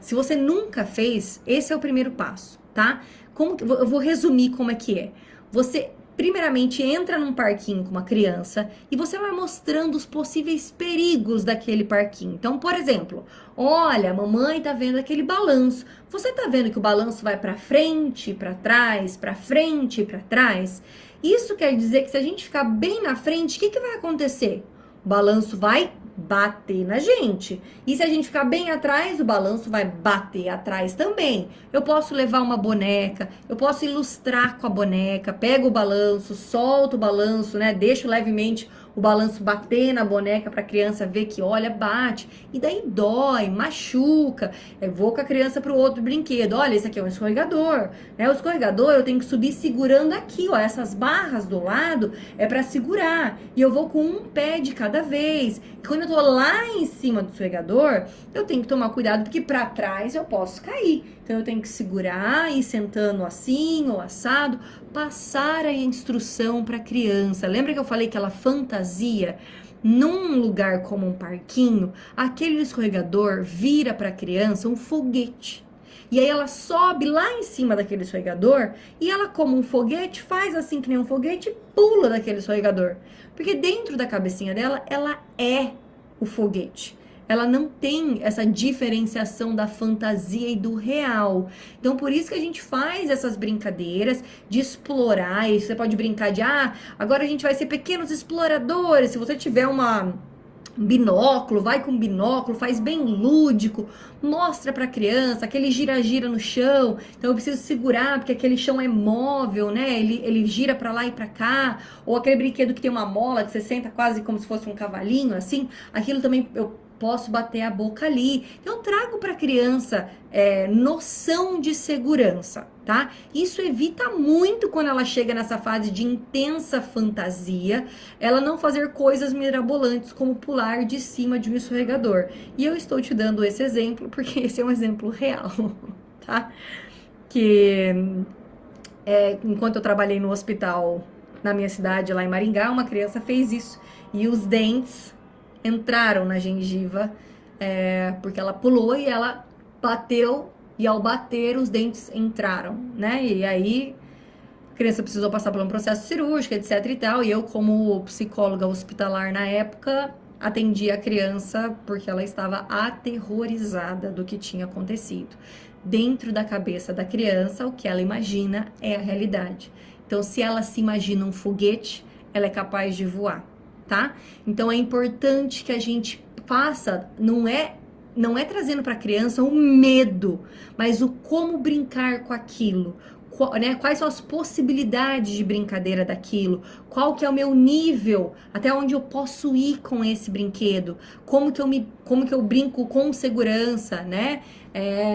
se você nunca fez, esse é o primeiro passo, tá? Eu vou resumir como é que é. Você primeiramente entra num parquinho com uma criança e você vai mostrando os possíveis perigos daquele parquinho. Então, por exemplo, olha, a mamãe tá vendo aquele balanço. Você tá vendo que o balanço vai para frente, para trás, para frente, para trás? Isso quer dizer que se a gente ficar bem na frente, o que vai acontecer? O balanço vai bater na gente. E se a gente ficar bem atrás, o balanço vai bater atrás também. Eu posso levar uma boneca, eu posso ilustrar com a boneca, pego o balanço, solto o balanço, né? Deixo levemente o balanço bater na boneca para a criança ver que, olha, bate. E daí dói, machuca. Eu vou com a criança para o outro brinquedo. Olha, esse aqui é um escorregador, né? O escorregador eu tenho que subir segurando aqui, ó. Essas barras do lado é para segurar. E eu vou com um pé de cada vez. E quando eu tô lá em cima do escorregador, eu tenho que tomar cuidado porque para trás eu posso cair. Então eu tenho que segurar e ir sentando assim ou assado, passar a instrução para a criança. Lembra que eu falei que ela fantasia? Num lugar como um parquinho, aquele escorregador vira para a criança um foguete. E aí ela sobe lá em cima daquele escorregador e ela, como um foguete, faz assim que nem um foguete e pula daquele escorregador. Porque dentro da cabecinha dela, ela é o foguete. Ela não tem essa diferenciação da fantasia e do real. Então, por isso que a gente faz essas brincadeiras de explorar. E você pode brincar de, agora a gente vai ser pequenos exploradores. Se você tiver um binóculo, vai com binóculo, faz bem lúdico, mostra pra criança, aquele gira-gira no chão, então eu preciso segurar, porque aquele chão é móvel, né, ele gira pra lá e pra cá, ou aquele brinquedo que tem uma mola, que você senta quase como se fosse um cavalinho, assim, aquilo também eu posso bater a boca ali. Então, eu trago para a criança noção de segurança, tá? Isso evita muito quando ela chega nessa fase de intensa fantasia, ela não fazer coisas mirabolantes como pular de cima de um escorregador. E eu estou te dando esse exemplo porque esse é um exemplo real, tá? Que enquanto eu trabalhei no hospital na minha cidade, lá em Maringá, uma criança fez isso e os dentes entraram na gengiva, porque ela pulou e ela bateu, e ao bater os dentes entraram, né? E aí a criança precisou passar por um processo cirúrgico, etc e tal, e eu, como psicóloga hospitalar na época, atendi a criança porque ela estava aterrorizada do que tinha acontecido. Dentro da cabeça da criança, o que ela imagina é a realidade. Então, se ela se imagina um foguete, ela é capaz de voar. Tá? Então é importante que a gente faça, não é trazendo para a criança um medo, mas o como brincar com aquilo, né? Quais são as possibilidades de brincadeira daquilo, qual que é o meu nível, até onde eu posso ir com esse brinquedo, como que eu brinco com segurança, né?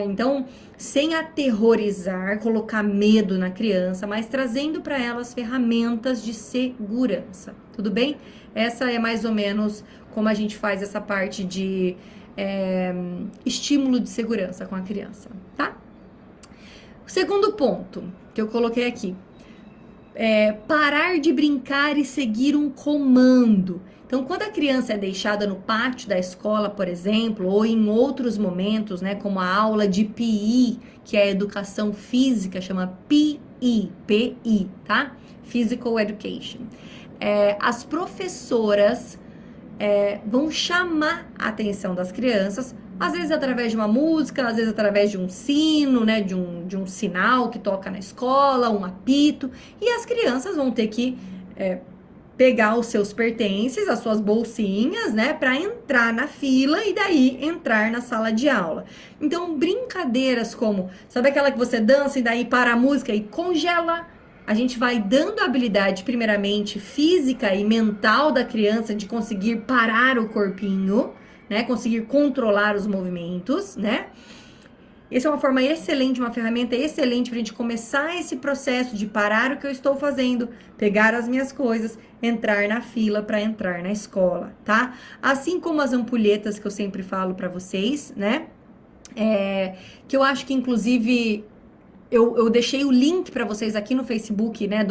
Então, sem aterrorizar, colocar medo na criança, mas trazendo para ela as ferramentas de segurança, tudo bem? Essa é mais ou menos como a gente faz essa parte de estímulo de segurança com a criança, tá? O segundo ponto que eu coloquei aqui, parar de brincar e seguir um comando. Então, quando a criança é deixada no pátio da escola, por exemplo, ou em outros momentos, né, como a aula de PE, que é a educação física, chama PI, tá? Physical Education. As professoras vão chamar a atenção das crianças, às vezes através de uma música, às vezes através de um sino, né, de um sinal que toca na escola, um apito, e as crianças vão ter que pegar os seus pertences, as suas bolsinhas, né, para entrar na fila e daí entrar na sala de aula. Então, brincadeiras como, sabe aquela que você dança e daí para a música e congela? A gente vai dando a habilidade, primeiramente, física e mental da criança de conseguir parar o corpinho, né, conseguir controlar os movimentos, né? Essa é uma forma excelente, uma ferramenta excelente para a gente começar esse processo de parar o que eu estou fazendo, pegar as minhas coisas, entrar na fila para entrar na escola, tá? Assim como as ampulhetas que eu sempre falo para vocês, né? Que eu acho que, inclusive, eu deixei o link para vocês aqui no Facebook, né,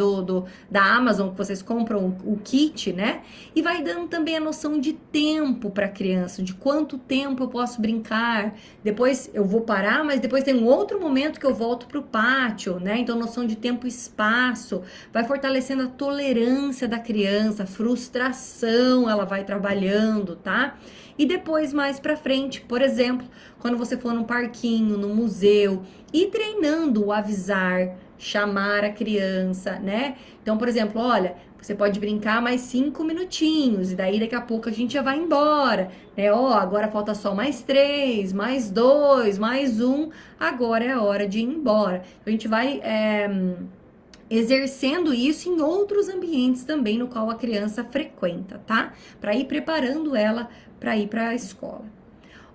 da Amazon, que vocês compram o kit, né, e vai dando também a noção de tempo para a criança, de quanto tempo eu posso brincar, depois eu vou parar, mas depois tem um outro momento que eu volto para o pátio, né, então noção de tempo e espaço, vai fortalecendo a tolerância da criança, a frustração ela vai trabalhando, tá? E depois, mais pra frente, por exemplo, quando você for num parquinho, no museu, ir treinando o avisar, chamar a criança, né? Então, por exemplo, olha, você pode brincar mais 5 minutinhos, e daí daqui a pouco a gente já vai embora, né? Ó, agora falta só mais 3, mais 2, mais 1, agora é a hora de ir embora. Então, a gente vai exercendo isso em outros ambientes também no qual a criança frequenta, tá? Para ir preparando ela para ir para a escola.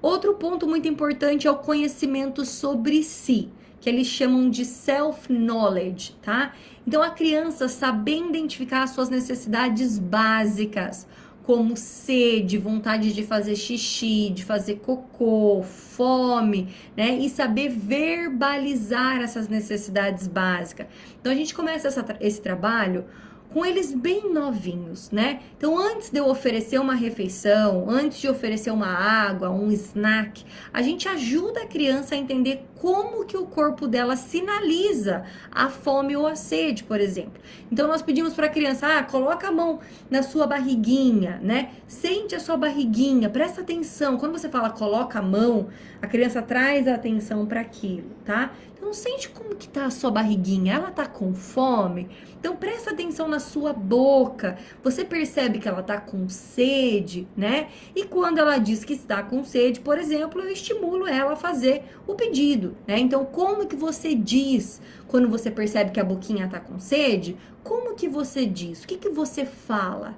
Outro ponto muito importante é o conhecimento sobre si, que eles chamam de self-knowledge, tá? Então, a criança saber identificar as suas necessidades básicas, como sede, vontade de fazer xixi, de fazer cocô, fome, né? E saber verbalizar essas necessidades básicas. Então, a gente começa esse trabalho com eles bem novinhos, né? Então, antes de eu oferecer uma refeição, antes de oferecer uma água, um snack, a gente ajuda a criança a entender como que o corpo dela sinaliza a fome ou a sede, por exemplo. Então, nós pedimos para a criança, coloca a mão na sua barriguinha, né? Sente a sua barriguinha, presta atenção. Quando você fala coloca a mão, a criança traz a atenção para aquilo, tá? Então, sente como que tá a sua barriguinha. Ela tá com fome? Então, presta atenção na sua boca. Você percebe que ela tá com sede, né? E quando ela diz que está com sede, por exemplo, eu estimulo ela a fazer o pedido, né? Então, como que você diz quando você percebe que a boquinha tá com sede? Como que você diz? O que que você fala?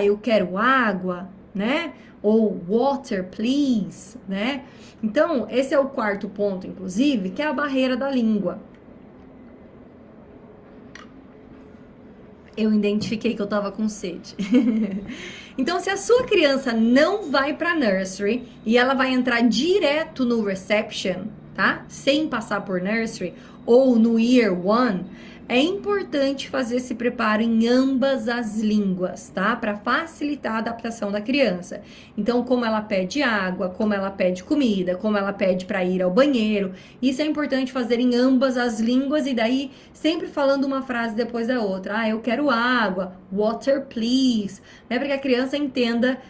Eu quero água, né? Ou water, please, né? Então, esse é o quarto ponto, inclusive, que é a barreira da língua. Eu identifiquei que eu tava com sede. Então, se a sua criança não vai pra nursery e ela vai entrar direto no reception, tá? Sem passar por nursery ou no year one, é importante fazer esse preparo em ambas as línguas, tá? Para facilitar a adaptação da criança. Então, como ela pede água, como ela pede comida, como ela pede para ir ao banheiro, isso é importante fazer em ambas as línguas e daí sempre falando uma frase depois da outra. Eu quero água, water please, né? Para que a criança entenda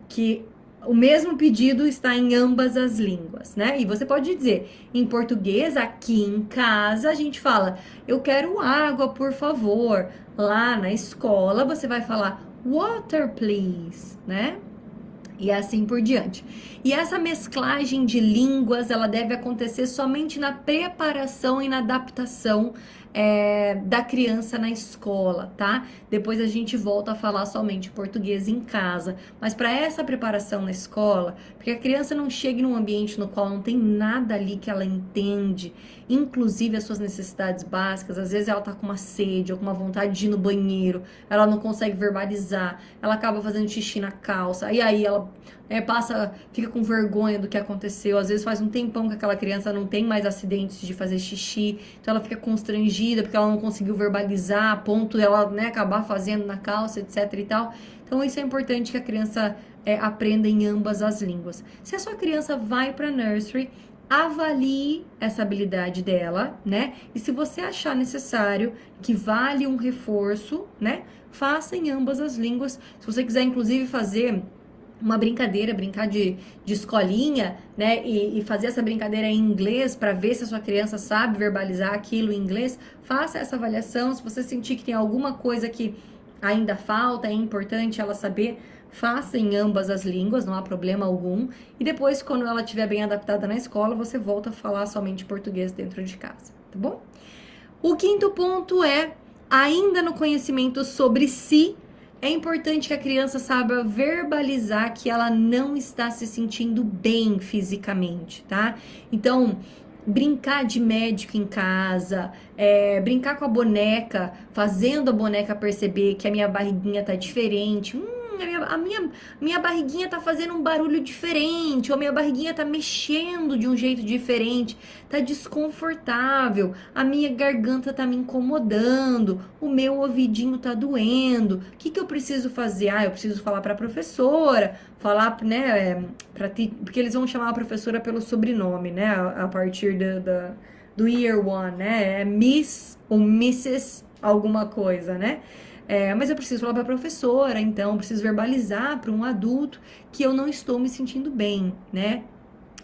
que o mesmo pedido está em ambas as línguas, né? E você pode dizer, em português, aqui em casa, a gente fala, eu quero água, por favor. Lá na escola, você vai falar, water, please, né? E assim por diante. E essa mesclagem de línguas, ela deve acontecer somente na preparação e na adaptação da criança na escola, tá? Depois a gente volta a falar somente português em casa. Mas para essa preparação na escola, porque a criança não chegue num ambiente no qual não tem nada ali que ela entende, inclusive as suas necessidades básicas, às vezes ela tá com uma sede ou com uma vontade de ir no banheiro, ela não consegue verbalizar, ela acaba fazendo xixi na calça, e aí ela fica com vergonha do que aconteceu, às vezes faz um tempão que aquela criança não tem mais acidentes de fazer xixi, então ela fica constrangida constrangida porque ela não conseguiu verbalizar, a ponto dela, né, acabar fazendo na calça, etc e tal. Então isso é importante que a criança aprenda em ambas as línguas. Se a sua criança vai para nursery, avalie essa habilidade dela, né? E se você achar necessário que vale um reforço, né? Faça em ambas as línguas. Se você quiser, inclusive, fazer uma brincadeira, brincar de escolinha, né? E fazer essa brincadeira em inglês para ver se a sua criança sabe verbalizar aquilo em inglês, faça essa avaliação. Se você sentir que tem alguma coisa que ainda falta, é importante ela saber, faça em ambas as línguas, não há problema algum. E depois, quando ela estiver bem adaptada na escola, você volta a falar somente português dentro de casa, tá bom? O quinto ponto é, ainda no conhecimento sobre si, é importante que a criança saiba verbalizar que ela não está se sentindo bem fisicamente, tá? Então, brincar de médico em casa, brincar com a boneca, fazendo a boneca perceber que a minha barriguinha tá diferente. A minha barriguinha tá fazendo um barulho diferente, ou a minha barriguinha tá mexendo de um jeito diferente, tá desconfortável, a minha garganta tá me incomodando, o meu ouvidinho tá doendo. O que eu preciso fazer? Eu preciso falar pra professora, falar, né, porque eles vão chamar a professora pelo sobrenome, né, a partir do year one, né, é Miss ou Mrs. alguma coisa, né? Mas eu preciso falar para a professora, então preciso verbalizar para um adulto que eu não estou me sentindo bem, né?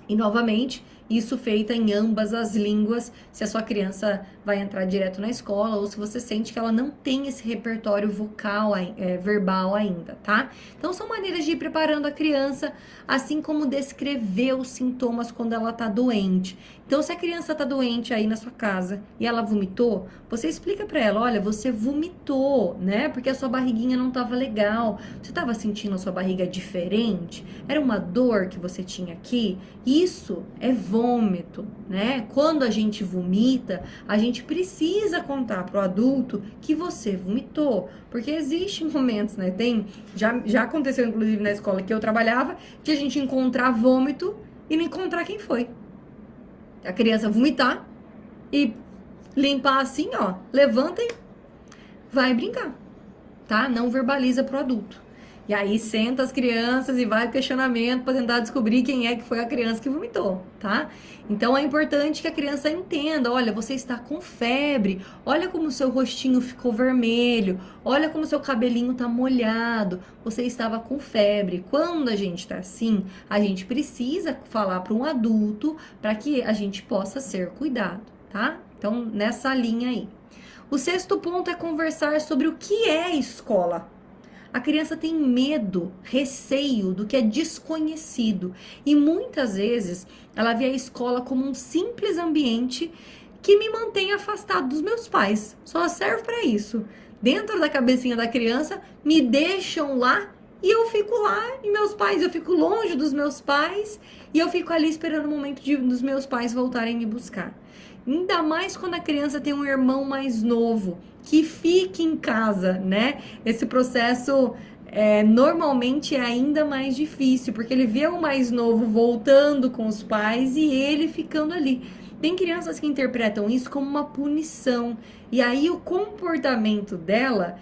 E novamente, isso feita em ambas as línguas, se a sua criança vai entrar direto na escola ou se você sente que ela não tem esse repertório vocal, verbal ainda, tá? Então, são maneiras de ir preparando a criança, assim como descrever os sintomas quando ela tá doente. Então, se a criança tá doente aí na sua casa e ela vomitou, você explica pra ela, olha, você vomitou, né? Porque a sua barriguinha não tava legal. Você tava sentindo a sua barriga diferente? Era uma dor que você tinha aqui? Isso é vômito, né? Quando a gente vomita, a gente precisa contar pro adulto que você vomitou. Porque existem momentos, né? Já aconteceu, inclusive, na escola que eu trabalhava, de a gente encontrar vômito e não encontrar quem foi. A criança vomitar e limpar assim, ó, levanta e vai brincar, tá? Não verbaliza pro adulto. E aí senta as crianças e vai pro questionamento para tentar descobrir quem é que foi a criança que vomitou, tá? Então é importante que a criança entenda, olha, você está com febre, olha como o seu rostinho ficou vermelho, olha como o seu cabelinho tá molhado, você estava com febre. Quando a gente tá assim, a gente precisa falar para um adulto para que a gente possa ser cuidado, tá? Então, nessa linha aí. O sexto ponto é conversar sobre o que é escola. A criança tem medo, receio do que é desconhecido e muitas vezes ela vê a escola como um simples ambiente que me mantém afastado dos meus pais. Só serve para isso. Dentro da cabecinha da criança, me deixam lá e eu fico lá e eu fico longe dos meus pais e eu fico ali esperando o momento dos meus pais voltarem me buscar. Ainda mais quando a criança tem um irmão mais novo, que fique em casa, né? Esse processo normalmente é ainda mais difícil, porque ele vê o mais novo voltando com os pais e ele ficando ali. Tem crianças que interpretam isso como uma punição, e aí o comportamento dela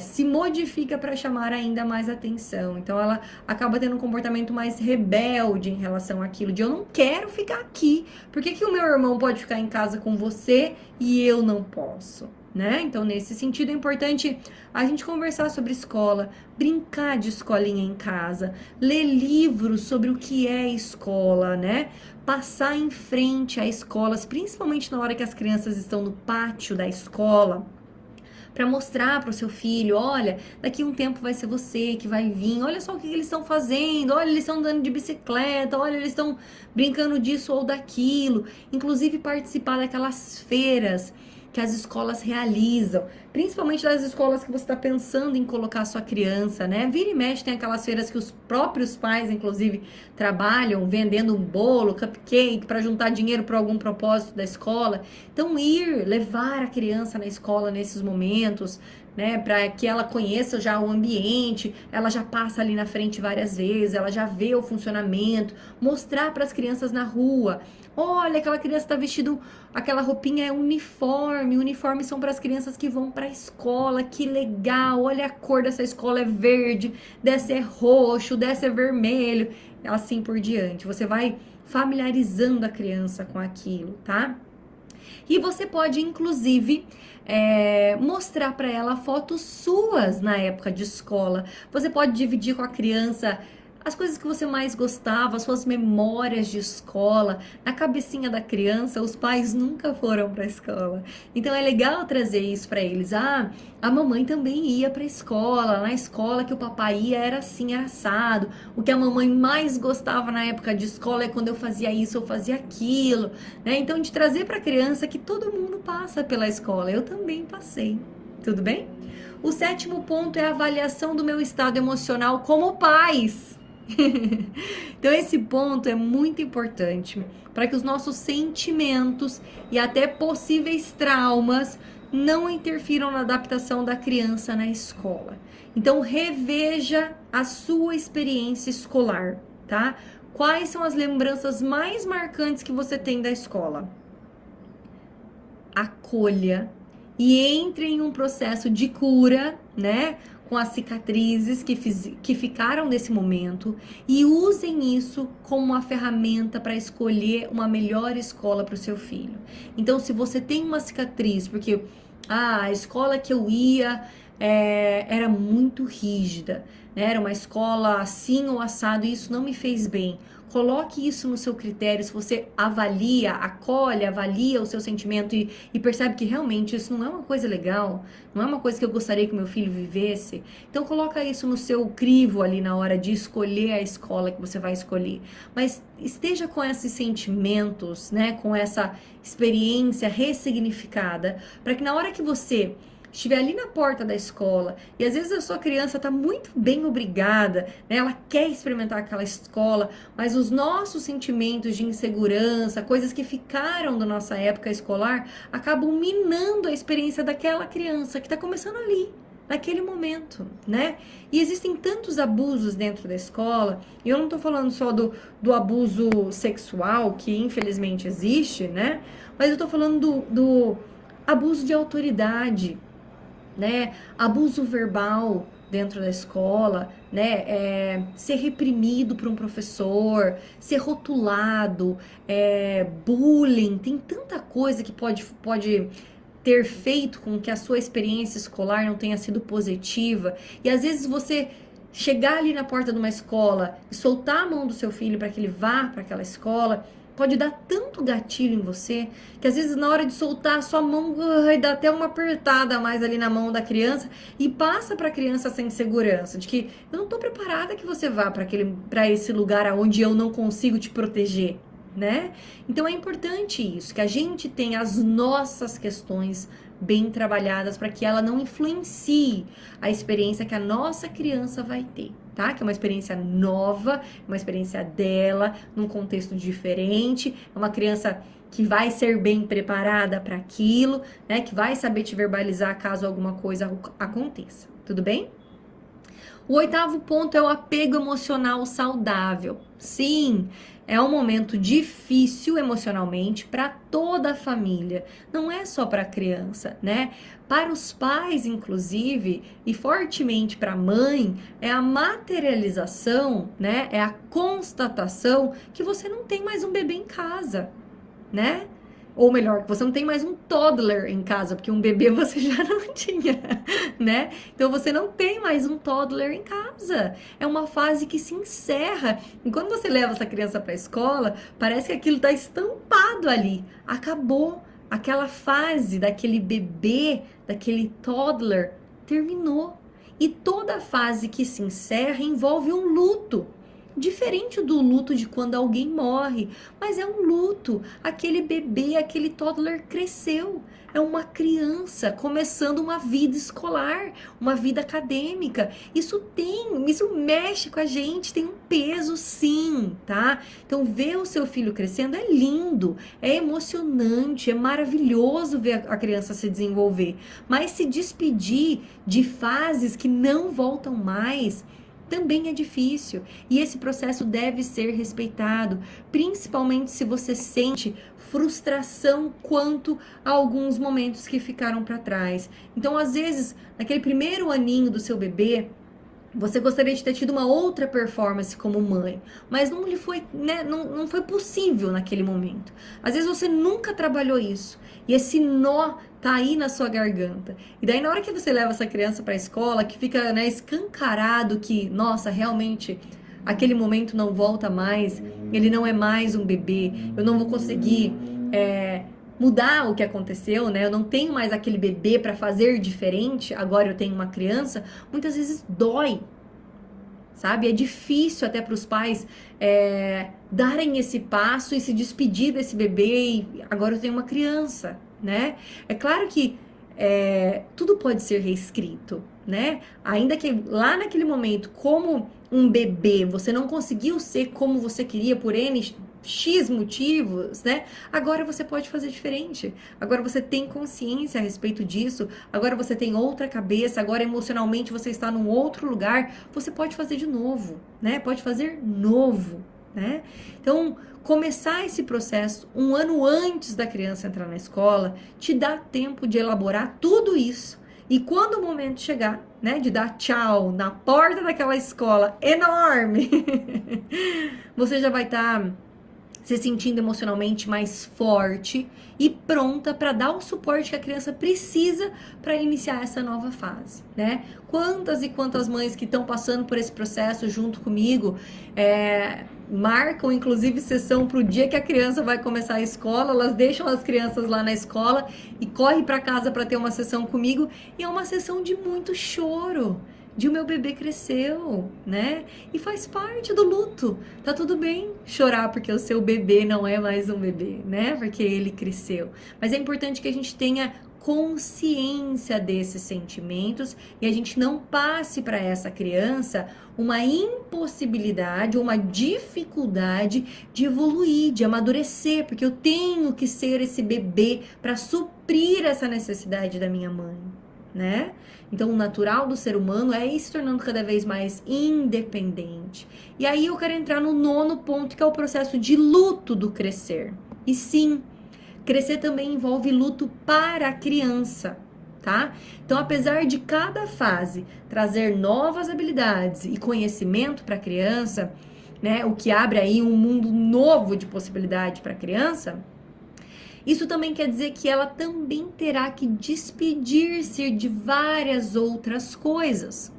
se modifica para chamar ainda mais atenção. Então ela acaba tendo um comportamento mais rebelde em relação àquilo, de eu não quero ficar aqui. Por que o meu irmão pode ficar em casa com você e eu não posso? Né? Então, nesse sentido, é importante a gente conversar sobre escola, brincar de escolinha em casa, ler livros sobre o que é escola, né? Passar em frente a escolas, principalmente na hora que as crianças estão no pátio da escola, para mostrar para o seu filho, olha, daqui a um tempo vai ser você que vai vir, olha só o que eles estão fazendo, olha, eles estão andando de bicicleta, olha, eles estão brincando disso ou daquilo. Inclusive participar daquelas feiras que as escolas realizam, principalmente das escolas que você está pensando em colocar a sua criança, né? Vira e mexe, tem aquelas feiras que os próprios pais, inclusive, trabalham vendendo um bolo, cupcake, para juntar dinheiro para algum propósito da escola. Então, levar a criança na escola nesses momentos, né, para que ela conheça já o ambiente, ela já passa ali na frente várias vezes, ela já vê o funcionamento, mostrar para as crianças na rua, Olha, aquela criança está vestindo, aquela roupinha é uniforme. Uniformes são para as crianças que vão para a escola. Que legal! Olha, a cor dessa escola é verde, dessa é roxo, dessa é vermelho, assim por diante. Você vai familiarizando a criança com aquilo, tá? E você pode, inclusive, mostrar para ela fotos suas na época de escola. Você pode dividir com a criança as coisas que você mais gostava, suas memórias de escola. Na cabecinha da criança, os pais nunca foram para a escola. Então é legal trazer isso para eles. Ah, a mamãe também ia para a escola. Na escola que o papai ia era assim, era assado. O que a mamãe mais gostava na época de escola é quando eu fazia isso, eu fazia aquilo, né? Então de trazer para a criança que todo mundo passa pela escola. Eu também passei. Tudo bem? O 7º ponto é a avaliação do meu estado emocional como pais. Então esse ponto é muito importante para que os nossos sentimentos e até possíveis traumas não interfiram na adaptação da criança na escola. Então reveja a sua experiência escolar, tá? Quais são as lembranças mais marcantes que você tem da escola? Acolha e entre em um processo de cura, né? Com as cicatrizes que ficaram nesse momento e usem isso como uma ferramenta para escolher uma melhor escola para o seu filho. Então, se você tem uma cicatriz, porque a escola que eu ia era muito rígida, né? Era uma escola assim ou assado e isso não me fez bem. Coloque isso no seu critério. Se você avalia, acolhe, avalia o seu sentimento e percebe que realmente isso não é uma coisa legal, não é uma coisa que eu gostaria que meu filho vivesse, então coloca isso no seu crivo ali na hora de escolher a escola que você vai escolher. Mas esteja com esses sentimentos, né, com essa experiência ressignificada, para que na hora que você estiver ali na porta da escola e às vezes a sua criança está muito bem obrigada, né? Ela quer experimentar aquela escola, mas os nossos sentimentos de insegurança, coisas que ficaram da nossa época escolar, acabam minando a experiência daquela criança que está começando ali, naquele momento, né? E existem tantos abusos dentro da escola, e eu não tô falando só do abuso sexual, que infelizmente existe, né? Mas eu tô falando do abuso de autoridade, né? Abuso verbal dentro da escola, né? Ser reprimido por um professor, ser rotulado, bullying, tem tanta coisa que pode ter feito com que a sua experiência escolar não tenha sido positiva. E às vezes você chegar ali na porta de uma escola e soltar a mão do seu filho para que ele vá para aquela escola, pode dar tanto gatilho em você, que às vezes na hora de soltar a sua mão, dá até uma apertada a mais ali na mão da criança e passa para a criança essa insegurança, de que eu não estou preparada que você vá para esse lugar onde eu não consigo te proteger, né? Então é importante isso, que a gente tenha as nossas questões bem trabalhadas para que ela não influencie a experiência que a nossa criança vai ter, tá? Que é uma experiência nova, uma experiência dela, num contexto diferente, é uma criança que vai ser bem preparada para aquilo, né? Que vai saber te verbalizar caso alguma coisa aconteça, tudo bem? O 8º ponto é o apego emocional saudável. Sim, é um momento difícil emocionalmente para toda a família, não é só para a criança, né? Para os pais, inclusive, e fortemente para a mãe, é a materialização, né? É a constatação que você não tem mais um bebê em casa, né? Ou melhor, que você não tem mais um toddler em casa, porque um bebê você já não tinha, né? Então você não tem mais um toddler em casa. É uma fase que se encerra. E quando você leva essa criança para a escola, parece que aquilo está estampado ali. Acabou. Aquela fase daquele bebê, daquele toddler, terminou. E toda fase que se encerra envolve um luto. Diferente do luto de quando alguém morre, mas é um luto. Aquele bebê, aquele toddler cresceu. É uma criança começando uma vida escolar, uma vida acadêmica. Isso mexe com a gente, tem um peso sim, tá? Então ver o seu filho crescendo é lindo, é emocionante, é maravilhoso ver a criança se desenvolver. Mas se despedir de fases que não voltam mais, também é difícil. E esse processo deve ser respeitado, principalmente se você sente frustração quanto a alguns momentos que ficaram para trás. Então, às vezes, naquele primeiro aninho do seu bebê, você gostaria de ter tido uma outra performance como mãe, mas não lhe foi, né, não foi possível naquele momento. Às vezes você nunca trabalhou isso e esse nó tá aí na sua garganta. E daí na hora que você leva essa criança para a escola, que fica, né, escancarado que, nossa, realmente aquele momento não volta mais, ele não é mais um bebê, eu não vou conseguir mudar o que aconteceu, né? Eu não tenho mais aquele bebê para fazer diferente, agora eu tenho uma criança. Muitas vezes dói, sabe? É difícil até para os pais darem esse passo e se despedir desse bebê e agora eu tenho uma criança, né? É claro que tudo pode ser reescrito, né? Ainda que lá naquele momento, como um bebê, você não conseguiu ser como você queria por N X motivos, né? Agora você pode fazer diferente. Agora você tem consciência a respeito disso. Agora você tem outra cabeça. Agora emocionalmente você está num outro lugar. Você pode fazer de novo, né? Pode fazer novo, né? Então, começar esse processo um ano antes da criança entrar na escola te dá tempo de elaborar tudo isso. E quando o momento chegar, né, de dar tchau na porta daquela escola enorme, você já vai estar se sentindo emocionalmente mais forte e pronta para dar o suporte que a criança precisa para iniciar essa nova fase, né? Quantas e quantas mães que estão passando por esse processo junto comigo marcam, inclusive, sessão para o dia que a criança vai começar a escola, elas deixam as crianças lá na escola e correm para casa para ter uma sessão comigo, e é uma sessão de muito choro, de o meu bebê cresceu, né? E faz parte do luto. Tá tudo bem chorar porque o seu bebê não é mais um bebê, né? Porque ele cresceu. Mas é importante que a gente tenha consciência desses sentimentos e a gente não passe para essa criança uma impossibilidade, uma dificuldade de evoluir, de amadurecer, porque eu tenho que ser esse bebê para suprir essa necessidade da minha mãe, né? Então, o natural do ser humano é ir se tornando cada vez mais independente. E aí eu quero entrar no 9º ponto, que é o processo de luto do crescer. E sim, crescer também envolve luto para a criança, tá? Então, apesar de cada fase trazer novas habilidades e conhecimento para a criança, né, o que abre aí um mundo novo de possibilidade para a criança, isso também quer dizer que ela também terá que despedir-se de várias outras coisas,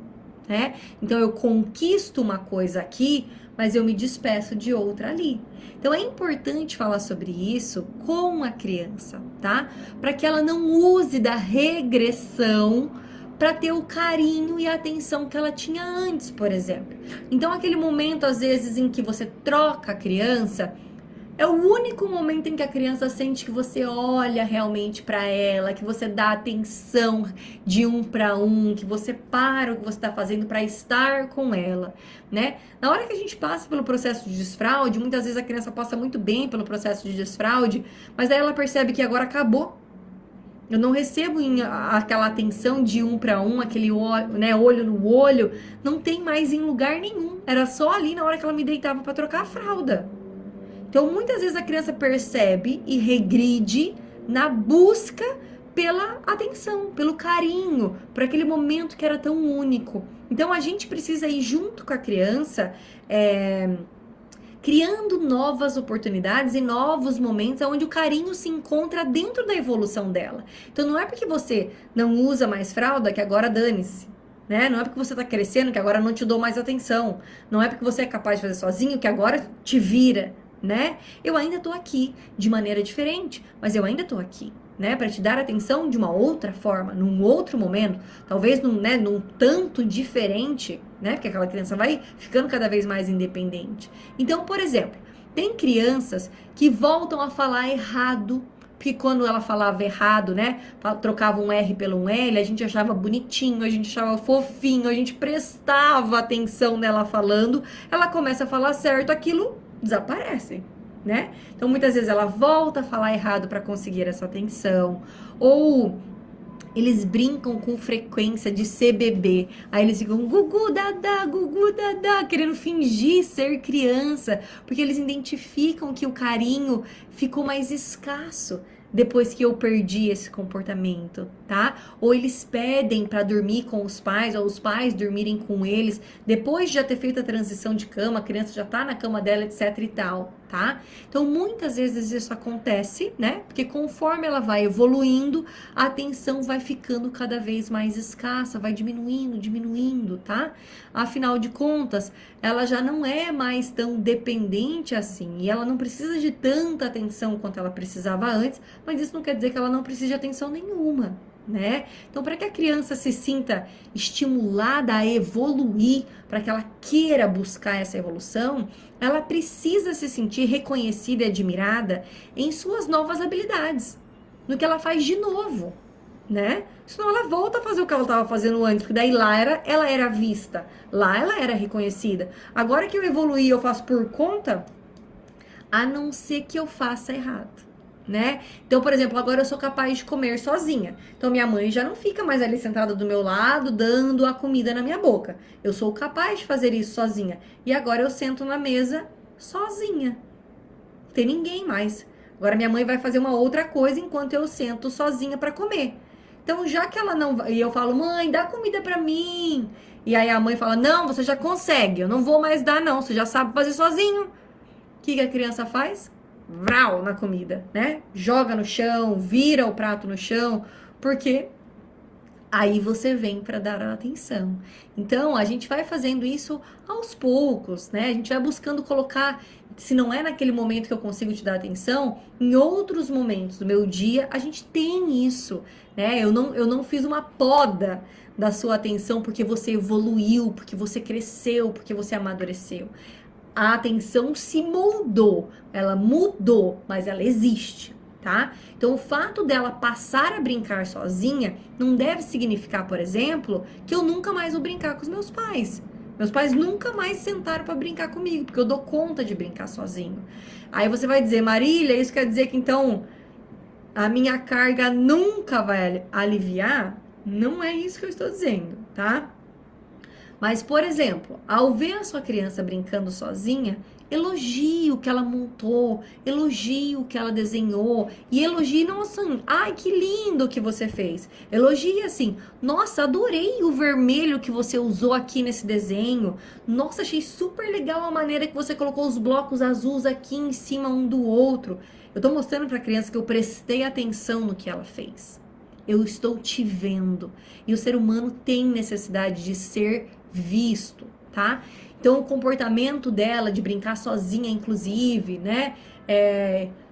né? Então, eu conquisto uma coisa aqui, mas eu me despeço de outra ali. Então, é importante falar sobre isso com a criança, tá? Para que ela não use da regressão para ter o carinho e a atenção que ela tinha antes, por exemplo. Então, aquele momento, às vezes, em que você troca a criança, é o único momento em que a criança sente que você olha realmente para ela, que você dá atenção de um para um, que você para o que você está fazendo para estar com ela, né? Na hora que a gente passa pelo processo de desfraude, muitas vezes a criança passa muito bem pelo processo de desfraude, mas aí ela percebe que agora acabou. Eu não recebo aquela atenção de um para um, aquele olho, né, olho no olho, não tem mais em lugar nenhum. Era só ali na hora que ela me deitava para trocar a fralda. Então, muitas vezes a criança percebe e regride na busca pela atenção, pelo carinho, por aquele momento que era tão único. Então, a gente precisa ir junto com a criança, criando novas oportunidades e novos momentos onde o carinho se encontra dentro da evolução dela. Então, não é porque você não usa mais fralda que agora dane-se. Né? Não é porque você está crescendo que agora não te dou mais atenção. Não é porque você é capaz de fazer sozinho que agora te vira. Né? Eu ainda tô aqui de maneira diferente, mas eu ainda tô aqui, né? Para te dar atenção de uma outra forma, num outro momento, talvez num tanto diferente, né? Porque aquela criança vai ficando cada vez mais independente. Então, por exemplo, tem crianças que voltam a falar errado, porque quando ela falava errado, né? Trocava um R pelo um L, a gente achava bonitinho, a gente achava fofinho, a gente prestava atenção nela falando, ela começa a falar certo, aquilo desaparecem, né? Então, muitas vezes ela volta a falar errado para conseguir essa atenção, ou Eles brincam com frequência de ser bebê. Aí eles ficam gugu dadá, querendo fingir ser criança, porque eles identificam que o carinho ficou mais escasso depois que eu perdi esse comportamento, tá? Ou eles pedem para dormir com os pais, ou os pais dormirem com eles, depois de já ter feito a transição de cama, a criança já tá na cama dela, etc e tal, tá? Então, muitas vezes isso acontece, né? Porque conforme ela vai evoluindo, a atenção vai ficando cada vez mais escassa, vai diminuindo, tá? Afinal de contas, ela já não é mais tão dependente assim, e ela não precisa de tanta atenção quanto ela precisava antes, mas isso não quer dizer que ela não precise de atenção nenhuma, né? Então, para que a criança se sinta estimulada a evoluir, para que ela queira buscar essa evolução, ela precisa se sentir reconhecida e admirada em suas novas habilidades, no que ela faz de novo, né? Senão ela volta a fazer o que ela estava fazendo antes, porque daí lá ela era vista, lá ela era reconhecida. Agora que eu evoluí, eu faço por conta, a não ser que eu faça errado, né? Então, por exemplo, agora eu sou capaz de comer sozinha. Então, minha mãe já não fica mais ali sentada do meu lado, dando a comida na minha boca. Eu sou capaz de fazer isso sozinha. E agora eu sento na mesa sozinha. Não tem ninguém mais. Agora minha mãe vai fazer uma outra coisa enquanto eu sento sozinha para comer. Então, já que ela não vai... E eu falo, mãe, dá comida para mim. E aí a mãe fala, não, você já consegue. Eu não vou mais dar, não. Você já sabe fazer sozinho. O que a criança faz? Vral na comida, né? Joga no chão, vira o prato no chão, porque aí você vem para dar atenção. Então, a gente vai fazendo isso aos poucos, né? A gente vai buscando colocar, se não é naquele momento que eu consigo te dar atenção, em outros momentos do meu dia, a gente tem isso, né? Eu não fiz uma poda da sua atenção porque você evoluiu, porque você cresceu, porque você amadureceu. A atenção se moldou, ela mudou, mas ela existe, tá? Então, o fato dela passar a brincar sozinha não deve significar, por exemplo, que eu nunca mais vou brincar com os meus pais. Meus pais nunca mais sentaram para brincar comigo, porque eu dou conta de brincar sozinho. Aí você vai dizer, Marília, isso quer dizer que então a minha carga nunca vai aliviar? Não é isso que eu estou dizendo, tá? Mas, por exemplo, ao ver a sua criança brincando sozinha, elogie o que ela montou, elogie o que ela desenhou e elogie não assim, ai que lindo que você fez. Elogie assim, nossa, adorei o vermelho que você usou aqui nesse desenho. Nossa, achei super legal a maneira que você colocou os blocos azuis aqui em cima um do outro. Eu tô mostrando para a criança que eu prestei atenção no que ela fez. Eu estou te vendo. E o ser humano tem necessidade de ser visto, tá? Então, o comportamento dela de brincar sozinha, inclusive, né?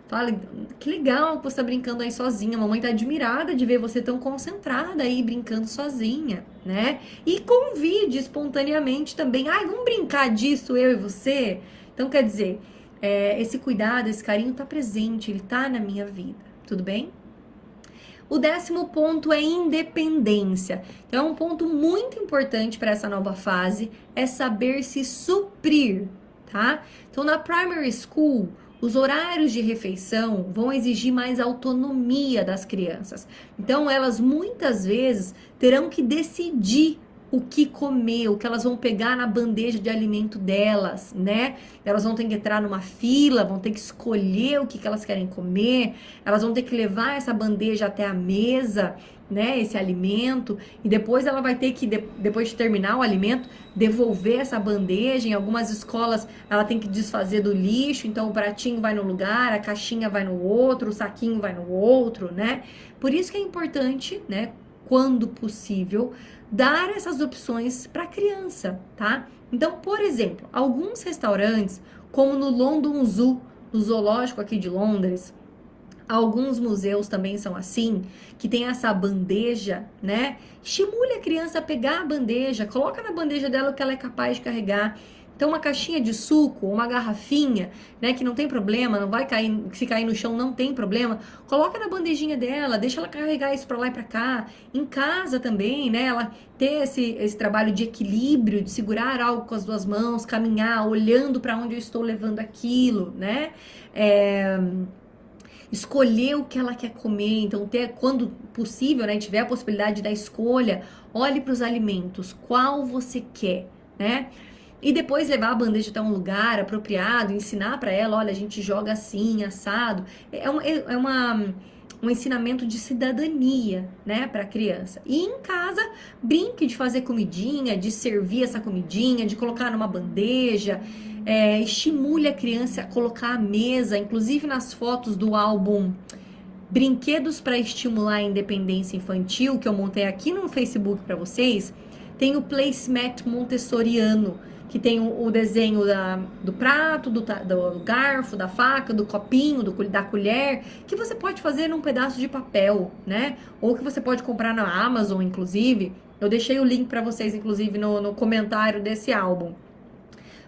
Fala, que legal que você tá brincando aí sozinha. A mamãe tá admirada de ver você tão concentrada aí brincando sozinha, né? E convide espontaneamente também. Ai, vamos brincar disso, eu e você? Então, quer dizer, esse cuidado, esse carinho tá presente, ele tá na minha vida, tudo bem? O 10º ponto é independência. Então, é um ponto muito importante para essa nova fase, é saber se suprir, tá? Então, na primary school, os horários de refeição vão exigir mais autonomia das crianças. Então, elas muitas vezes terão que decidir o que comer, o que elas vão pegar na bandeja de alimento delas, né? Elas vão ter que entrar numa fila, vão ter que escolher o que elas querem comer, elas vão ter que levar essa bandeja até a mesa, né? Esse alimento, e depois ela vai ter que, depois de terminar o alimento, devolver essa bandeja. Em algumas escolas, ela tem que desfazer do lixo, então o pratinho vai no lugar, a caixinha vai no outro, o saquinho vai no outro, né? Por isso que é importante, né? Quando possível, dar essas opções para a criança, tá? Então, por exemplo, alguns restaurantes, como no London Zoo, no zoológico aqui de Londres, alguns museus também são assim, que tem essa bandeja, né? Estimule a criança a pegar a bandeja, coloca na bandeja dela o que ela é capaz de carregar. Então, uma caixinha de suco, uma garrafinha, né, que não tem problema, não vai cair, se cair no chão não tem problema, coloca na bandejinha dela, deixa ela carregar isso pra lá e pra cá. Em casa também, né, ela ter esse trabalho de equilíbrio, de segurar algo com as duas mãos, caminhar, olhando pra onde eu estou levando aquilo, né. escolher o que ela quer comer. Então, quando possível, né, tiver a possibilidade da escolha, olhe para os alimentos, qual você quer, né? E depois levar a bandeja até um lugar apropriado, ensinar para ela, olha, a gente joga assim, assado. Um ensinamento de cidadania, né, para a criança. E em casa, brinque de fazer comidinha, de servir essa comidinha, de colocar numa bandeja. Estimule a criança a colocar a mesa, inclusive nas fotos do álbum Brinquedos para Estimular a Independência Infantil, que eu montei aqui no Facebook para vocês, tem o placemat montessoriano, que tem o desenho do prato, do garfo, da faca, do copinho, da colher, que você pode fazer num pedaço de papel, né? Ou que você pode comprar na Amazon, inclusive. Eu deixei o link para vocês, inclusive, no comentário desse álbum.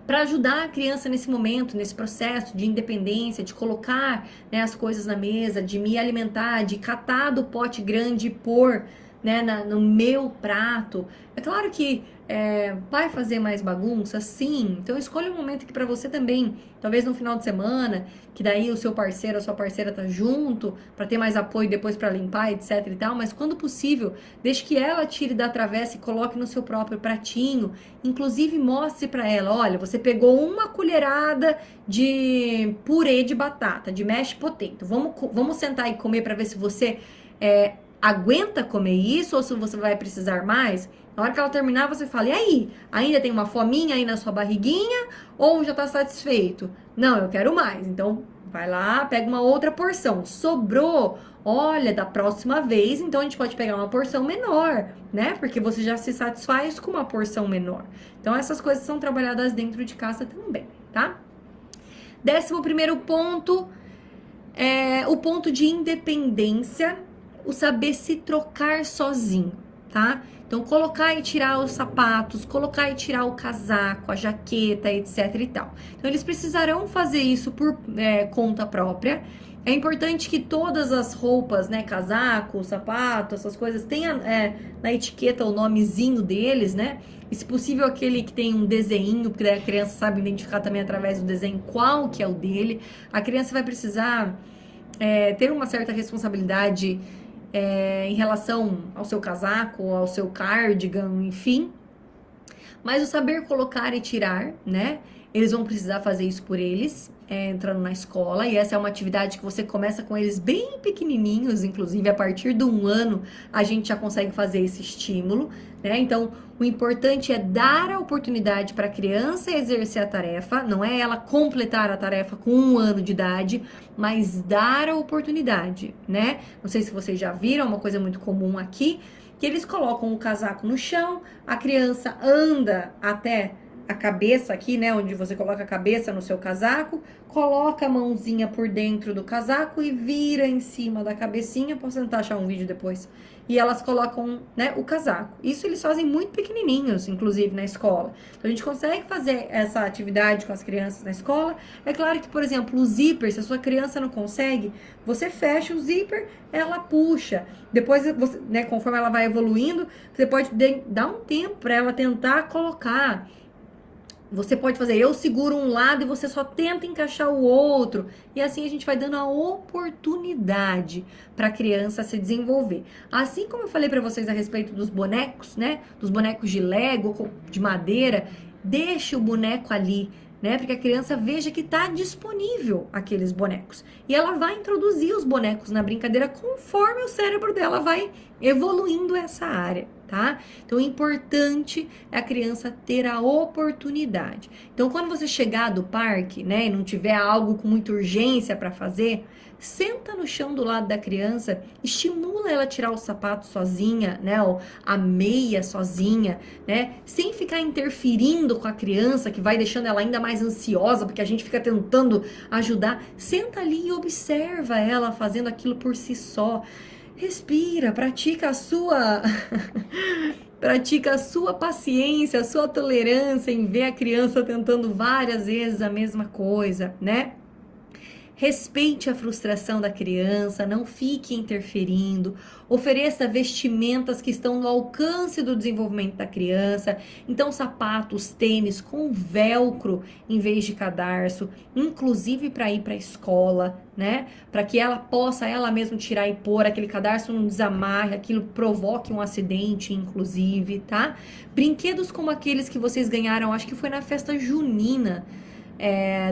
Para ajudar a criança nesse momento, nesse processo de independência, de colocar, né, as coisas na mesa, de me alimentar, de catar do pote grande e pôr, né, no meu prato. É claro que vai fazer mais bagunça, sim. Então escolha um momento que para você também, talvez no final de semana, que daí o seu parceiro, a sua parceira tá junto, para ter mais apoio depois para limpar, etc e tal. Mas quando possível, deixe que ela tire da travessa e coloque no seu próprio pratinho. Inclusive mostre para ela, olha, você pegou uma colherada de purê de batata, de mashed potato. Vamos sentar e comer para ver se você aguenta comer isso ou se você vai precisar mais. Na hora que ela terminar, você fala, e aí? Ainda tem uma fominha aí na sua barriguinha ou já tá satisfeito? Não, eu quero mais. Então, vai lá, pega uma outra porção. Sobrou? Olha, da próxima vez, então a gente pode pegar uma porção menor, né? Porque você já se satisfaz com uma porção menor. Então, essas coisas são trabalhadas dentro de casa também, tá? 11º ponto, o ponto de independência, o saber se trocar sozinho, tá? Então, colocar e tirar os sapatos, colocar e tirar o casaco, a jaqueta, etc e tal. Então, eles precisarão fazer isso por conta própria. É importante que todas as roupas, né, casaco, sapato, essas coisas, tenham na etiqueta o nomezinho deles, né? E, se possível, aquele que tem um desenho, porque daí a criança sabe identificar também através do desenho qual que é o dele. A criança vai precisar ter uma certa responsabilidade em relação ao seu casaco, ao seu cardigan, enfim. Mas o saber colocar e tirar, né? Eles vão precisar fazer isso por eles, entrando na escola. E essa é uma atividade que você começa com eles bem pequenininhos, inclusive a partir de 1 ano a gente já consegue fazer esse estímulo, né? Então, o importante é dar a oportunidade para a criança exercer a tarefa, não é ela completar a tarefa com 1 ano de idade, mas dar a oportunidade, né? Não sei se vocês já viram, uma coisa muito comum aqui, que eles colocam o casaco no chão, a criança anda até a cabeça aqui, né, onde você coloca a cabeça no seu casaco, coloca a mãozinha por dentro do casaco e vira em cima da cabecinha. Posso tentar achar um vídeo depois. E elas colocam, né, o casaco. Isso eles fazem muito pequenininhos, inclusive, na escola. Então, a gente consegue fazer essa atividade com as crianças na escola. É claro que, por exemplo, o zíper, se a sua criança não consegue, você fecha o zíper, ela puxa. Depois, você, né, conforme ela vai evoluindo, você pode dar um tempo para ela tentar colocar. Você pode fazer, eu seguro um lado e você só tenta encaixar o outro. E assim a gente vai dando a oportunidade para a criança se desenvolver. Assim como eu falei para vocês a respeito dos bonecos, né? Dos bonecos de Lego, de madeira. Deixe o boneco ali, né? Porque a criança veja que está disponível aqueles bonecos. E ela vai introduzir os bonecos na brincadeira conforme o cérebro dela vai evoluindo essa área, tá? Então, o importante é a criança ter a oportunidade. Então, quando você chegar do parque, né, e não tiver algo com muita urgência para fazer, senta no chão do lado da criança, estimula ela a tirar o sapato sozinha, né, ou a meia sozinha, né, sem ficar interferindo com a criança, que vai deixando ela ainda mais ansiosa, porque a gente fica tentando ajudar. Senta ali e observa ela fazendo aquilo por si só. Respira, pratica a sua paciência, a sua tolerância em ver a criança tentando várias vezes a mesma coisa, né? Respeite a frustração da criança, não fique interferindo, ofereça vestimentas que estão no alcance do desenvolvimento da criança, então sapatos, tênis com velcro em vez de cadarço, inclusive para ir para a escola, né? Para que ela possa ela mesma tirar e pôr, aquele cadarço não desamarre, aquilo provoque um acidente, inclusive, tá? Brinquedos como aqueles que vocês ganharam, acho que foi na festa junina,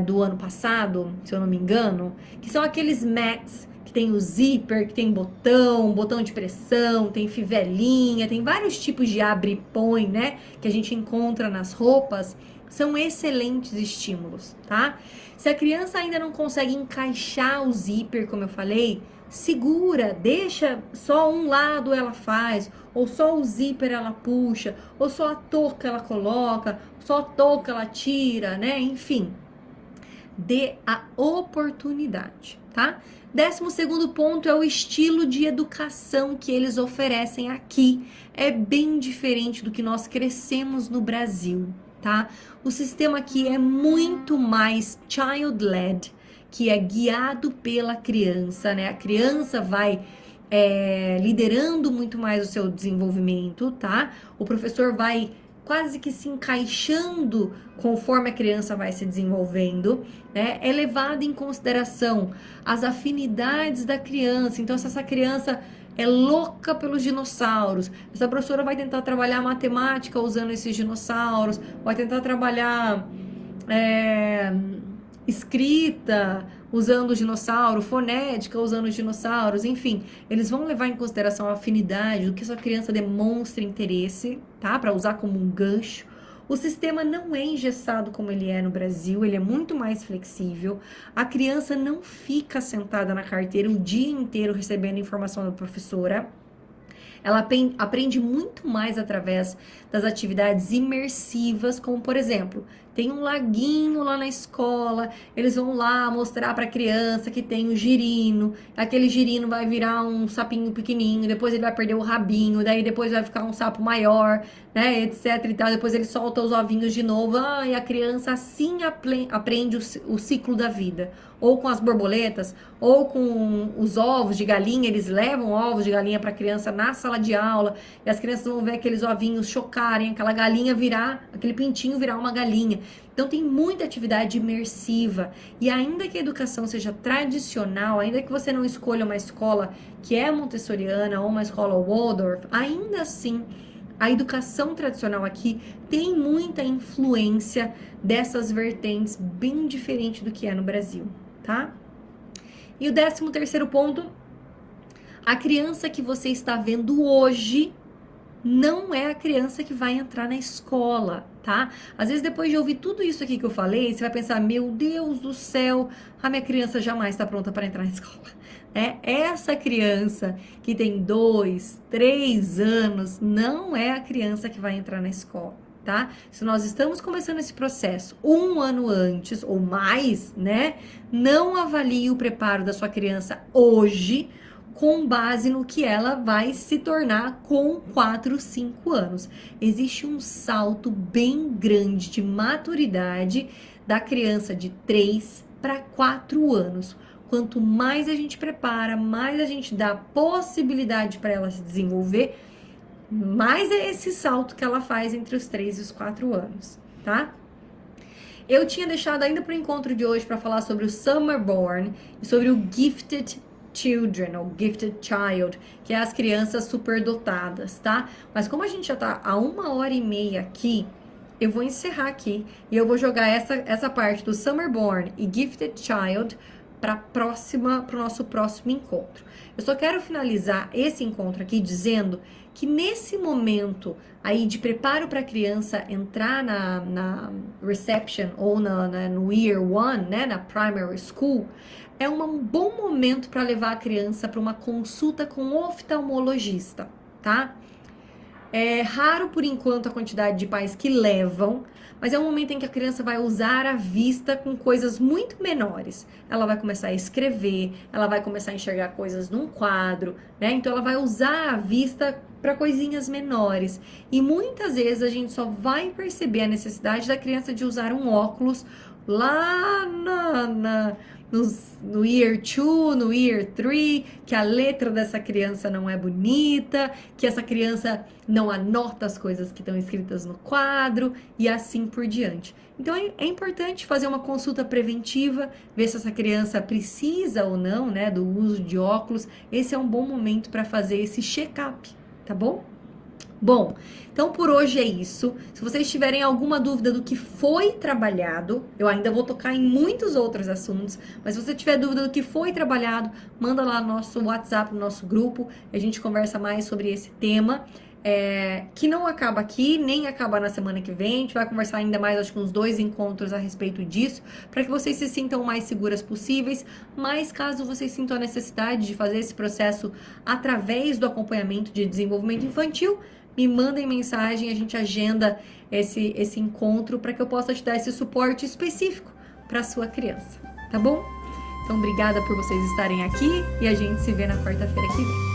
do ano passado, se eu não me engano, que são aqueles mats que tem o zíper, que tem botão de pressão, tem fivelinha, tem vários tipos de abre e põe, né, que a gente encontra nas roupas, são excelentes estímulos, tá? Se a criança ainda não consegue encaixar o zíper, como eu falei, segura, deixa só um lado ela faz, ou só o zíper ela puxa, ou só a touca ela coloca, só a touca ela tira, né? Enfim, dê a oportunidade, tá? 12º ponto é o estilo de educação que eles oferecem aqui. É bem diferente do que nós crescemos no Brasil, tá? O sistema aqui é muito mais child-led, que é guiado pela criança, né? A criança vai liderando muito mais o seu desenvolvimento, tá? O professor vai quase que se encaixando conforme a criança vai se desenvolvendo, né? É levado em consideração as afinidades da criança. Então, se essa criança é louca pelos dinossauros, essa professora vai tentar trabalhar matemática usando esses dinossauros, vai tentar trabalhar escrita usando o dinossauro, fonética usando os dinossauros, enfim, eles vão levar em consideração a afinidade, do que essa criança demonstra interesse, tá? Para usar como um gancho. O sistema não é engessado como ele é no Brasil, ele é muito mais flexível. A criança não fica sentada na carteira o dia inteiro recebendo informação da professora. Ela aprende muito mais através das atividades imersivas, como por exemplo, tem um laguinho lá na escola, eles vão lá mostrar para a criança que tem o girino, aquele girino vai virar um sapinho pequenininho, depois ele vai perder o rabinho, daí depois vai ficar um sapo maior, né, etc e tal, depois ele solta os ovinhos de novo, e a criança assim aprende o ciclo da vida, ou com as borboletas, ou com os ovos de galinha, eles levam ovos de galinha para a criança na sala de aula, e as crianças vão ver aqueles ovinhos chocarem, aquela galinha virar, aquele pintinho virar uma galinha. Então tem muita atividade imersiva, e ainda que a educação seja tradicional, ainda que você não escolha uma escola que é montessoriana ou uma escola Waldorf, ainda assim a educação tradicional aqui tem muita influência dessas vertentes, bem diferente do que é no Brasil, tá? E o 13º ponto, a criança que você está vendo hoje não é a criança que vai entrar na escola, tá? Às vezes, depois de ouvir tudo isso aqui que eu falei, você vai pensar, meu Deus do céu, a minha criança jamais está pronta para entrar na escola. Essa criança que tem 2, 3 anos, não é a criança que vai entrar na escola, tá? Se nós estamos começando esse processo 1 ano antes ou mais, né? Não avalie o preparo da sua criança hoje, com base no que ela vai se tornar com 4, 5 anos. Existe um salto bem grande de maturidade da criança de 3 para 4 anos. Quanto mais a gente prepara, mais a gente dá possibilidade para ela se desenvolver, mais é esse salto que ela faz entre os 3 e os 4 anos, tá? Eu tinha deixado ainda para o encontro de hoje para falar sobre o Summerborn e sobre o Gifted Children, ou Gifted Child, que é as crianças superdotadas, tá? Mas como a gente já tá a 1h30 aqui, eu vou encerrar aqui e eu vou jogar essa parte do Summerborn e Gifted Child para o nosso próximo encontro. Eu só quero finalizar esse encontro aqui dizendo que nesse momento aí de preparo para a criança entrar na reception ou no year 1, né, na primary school, é um bom momento para levar a criança para uma consulta com o oftalmologista, tá? É raro, por enquanto, a quantidade de pais que levam, mas é um momento em que a criança vai usar a vista com coisas muito menores. Ela vai começar a escrever, ela vai começar a enxergar coisas num quadro, né? Então, ela vai usar a vista para coisinhas menores. E muitas vezes a gente só vai perceber a necessidade da criança de usar um óculos lá no year 2, no year 3, que a letra dessa criança não é bonita, que essa criança não anota as coisas que estão escritas no quadro e assim por diante. Então é importante fazer uma consulta preventiva, ver se essa criança precisa ou não, né, do uso de óculos. Esse é um bom momento para fazer esse check-up, tá bom? Bom, então por hoje é isso. Se vocês tiverem alguma dúvida do que foi trabalhado, eu ainda vou tocar em muitos outros assuntos, mas se você tiver dúvida do que foi trabalhado, manda lá no nosso WhatsApp, no nosso grupo, e a gente conversa mais sobre esse tema, que não acaba aqui, nem acaba na semana que vem. A gente vai conversar ainda mais, acho que uns 2 encontros a respeito disso, para que vocês se sintam o mais seguras possíveis, mas caso vocês sintam a necessidade de fazer esse processo através do acompanhamento de desenvolvimento infantil, me mandem mensagem, a gente agenda esse encontro para que eu possa te dar esse suporte específico para a sua criança, tá bom? Então, obrigada por vocês estarem aqui e a gente se vê na quarta-feira que vem.